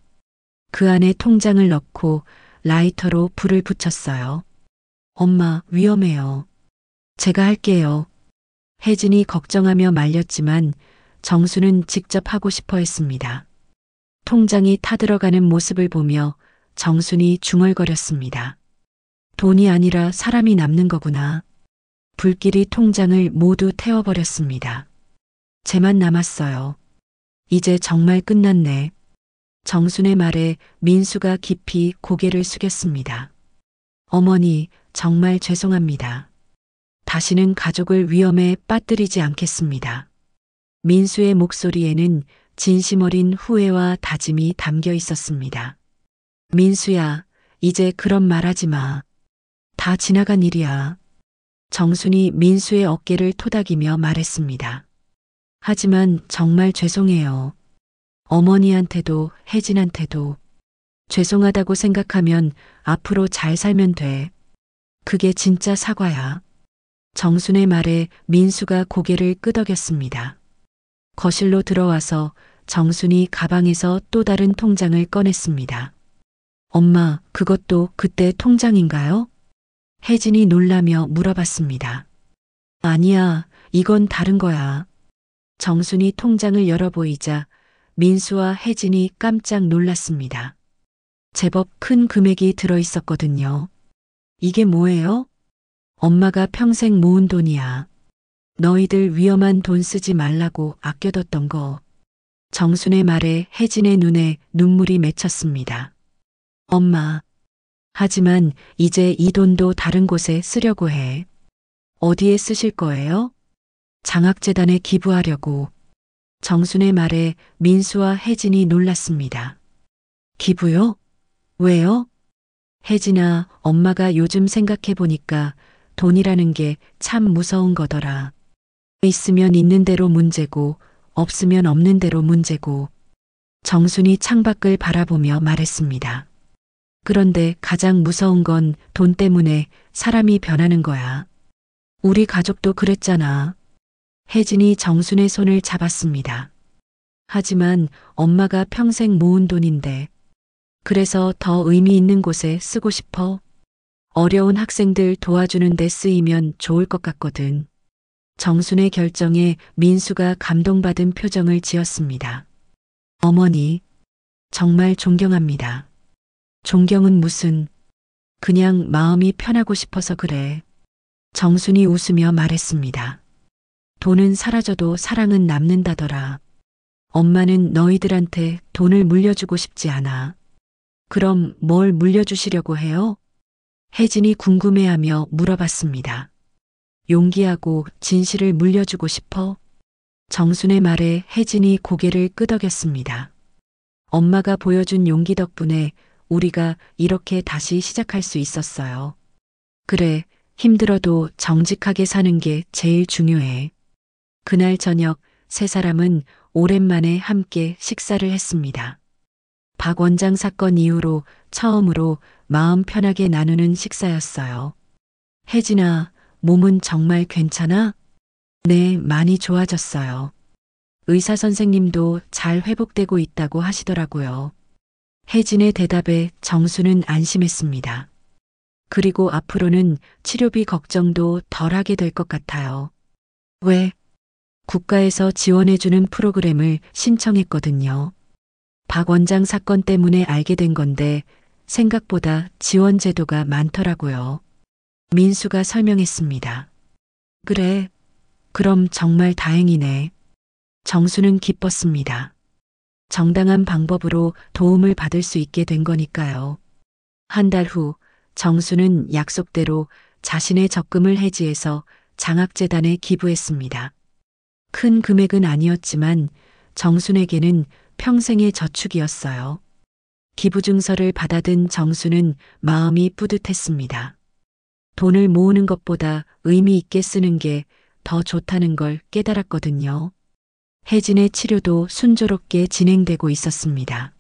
그 안에 통장을 넣고 라이터로 불을 붙였어요. 엄마, 위험해요. 제가 할게요. 혜진이 걱정하며 말렸지만 정수는 직접 하고 싶어 했습니다. 통장이 타들어가는 모습을 보며 정순이 중얼거렸습니다. 돈이 아니라 사람이 남는 거구나. 불길이 통장을 모두 태워버렸습니다. 쟤만 남았어요. 이제 정말 끝났네. 정순의 말에 민수가 깊이 고개를 숙였습니다. 어머니, 정말 죄송합니다. 다시는 가족을 위험에 빠뜨리지 않겠습니다. 민수의 목소리에는 진심 어린 후회와 다짐이 담겨 있었습니다. 민수야, 이제 그런 말 하지 마. 다 지나간 일이야. 정순이 민수의 어깨를 토닥이며 말했습니다. 하지만 정말 죄송해요. 어머니한테도 혜진한테도. 죄송하다고 생각하면 앞으로 잘 살면 돼. 그게 진짜 사과야. 정순의 말에 민수가 고개를 끄덕였습니다. 거실로 들어와서 정순이 가방에서 또 다른 통장을 꺼냈습니다. 엄마, 그것도 그때 통장인가요? 혜진이 놀라며 물어봤습니다. 아니야, 이건 다른 거야. 정순이 통장을 열어보이자 민수와 혜진이 깜짝 놀랐습니다. 제법 큰 금액이 들어있었거든요. 이게 뭐예요? 엄마가 평생 모은 돈이야. 너희들 위험한 돈 쓰지 말라고 아껴뒀던 거. 정순의 말에 혜진의 눈에 눈물이 맺혔습니다. 엄마. 하지만 이제 이 돈도 다른 곳에 쓰려고 해. 어디에 쓰실 거예요? 장학재단에 기부하려고. 정순의 말에 민수와 혜진이 놀랐습니다. 기부요? 왜요? 혜진아, 엄마가 요즘 생각해 보니까 돈이라는 게 참 무서운 거더라. 있으면 있는 대로 문제고 없으면 없는 대로 문제고. 정순이 창밖을 바라보며 말했습니다. 그런데 가장 무서운 건 돈 때문에 사람이 변하는 거야. 우리 가족도 그랬잖아. 혜진이 정순의 손을 잡았습니다. 하지만 엄마가 평생 모은 돈인데. 그래서 더 의미 있는 곳에 쓰고 싶어. 어려운 학생들 도와주는 데 쓰이면 좋을 것 같거든. 정순의 결정에 민수가 감동받은 표정을 지었습니다. 어머니, 정말 존경합니다. 존경은 무슨, 그냥 마음이 편하고 싶어서 그래. 정순이 웃으며 말했습니다. 돈은 사라져도 사랑은 남는다더라. 엄마는 너희들한테 돈을 물려주고 싶지 않아. 그럼 뭘 물려주시려고 해요? 혜진이 궁금해하며 물어봤습니다. 용기하고 진실을 물려주고 싶어? 정순의 말에 혜진이 고개를 끄덕였습니다. 엄마가 보여준 용기 덕분에 우리가 이렇게 다시 시작할 수 있었어요. 그래, 힘들어도 정직하게 사는 게 제일 중요해. 그날 저녁 세 사람은 오랜만에 함께 식사를 했습니다. 박 원장 사건 이후로 처음으로 마음 편하게 나누는 식사였어요. 혜진아, 몸은 정말 괜찮아? 네, 많이 좋아졌어요. 의사 선생님도 잘 회복되고 있다고 하시더라고요. 혜진의 대답에 정수는 안심했습니다. 그리고 앞으로는 치료비 걱정도 덜 하게 될 것 같아요. 왜? 국가에서 지원해주는 프로그램을 신청했거든요. 박 원장 사건 때문에 알게 된 건데 생각보다 지원 제도가 많더라고요. 민수가 설명했습니다. 그래, 그럼 정말 다행이네. 정수는 기뻤습니다. 정당한 방법으로 도움을 받을 수 있게 된 거니까요. 한 달 후 정수는 약속대로 자신의 적금을 해지해서 장학재단에 기부했습니다. 큰 금액은 아니었지만 정순에게는 평생의 저축이었어요. 기부 증서를 받아든 정수는 마음이 뿌듯했습니다. 돈을 모으는 것보다 의미 있게 쓰는 게 더 좋다는 걸 깨달았거든요. 혜진의 치료도 순조롭게 진행되고 있었습니다.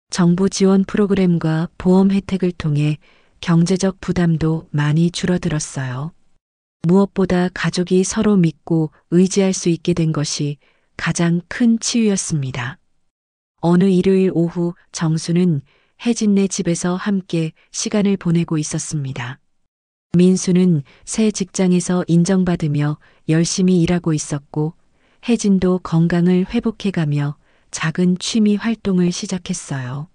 정부 지원 프로그램과 보험 혜택을 통해 경제적 부담도 많이 줄어들었어요. 무엇보다 가족이 서로 믿고 의지할 수 있게 된 것이 가장 큰 치유였습니다. 어느 일요일 오후 정수는 혜진네 집에서 함께 시간을 보내고 있었습니다. 민수는 새 직장에서 인정받으며 열심히 일하고 있었고 혜진도 건강을 회복해가며 작은 취미 활동을 시작했어요.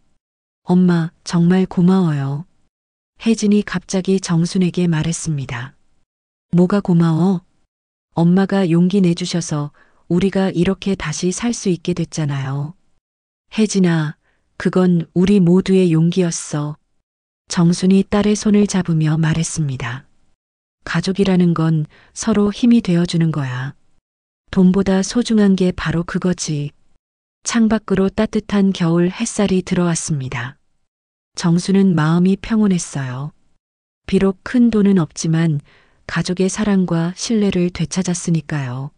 엄마, 정말 고마워요. 혜진이 갑자기 정순에게 말했습니다. 뭐가 고마워? 엄마가 용기 내주셔서 우리가 이렇게 다시 살 수 있게 됐잖아요. 혜진아, 그건 우리 모두의 용기였어. 정순이 딸의 손을 잡으며 말했습니다. 가족이라는 건 서로 힘이 되어주는 거야. 돈보다 소중한 게 바로 그거지. 창밖으로 따뜻한 겨울 햇살이 들어왔습니다. 정수는 마음이 평온했어요. 비록 큰 돈은 없지만 가족의 사랑과 신뢰를 되찾았으니까요.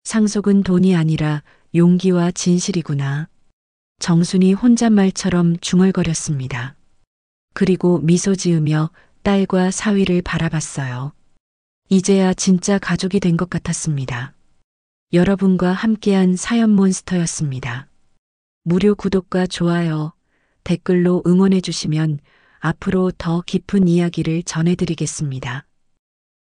상속은 돈이 아니라 용기와 진실이구나. 정순이 혼잣말처럼 중얼거렸습니다. 그리고 미소 지으며 딸과 사위를 바라봤어요. 이제야 진짜 가족이 된 것 같았습니다. 여러분과 함께한 사연몬스터였습니다. 무료 구독과 좋아요, 댓글로 응원해 주시면 앞으로 더 깊은 이야기를 전해드리겠습니다.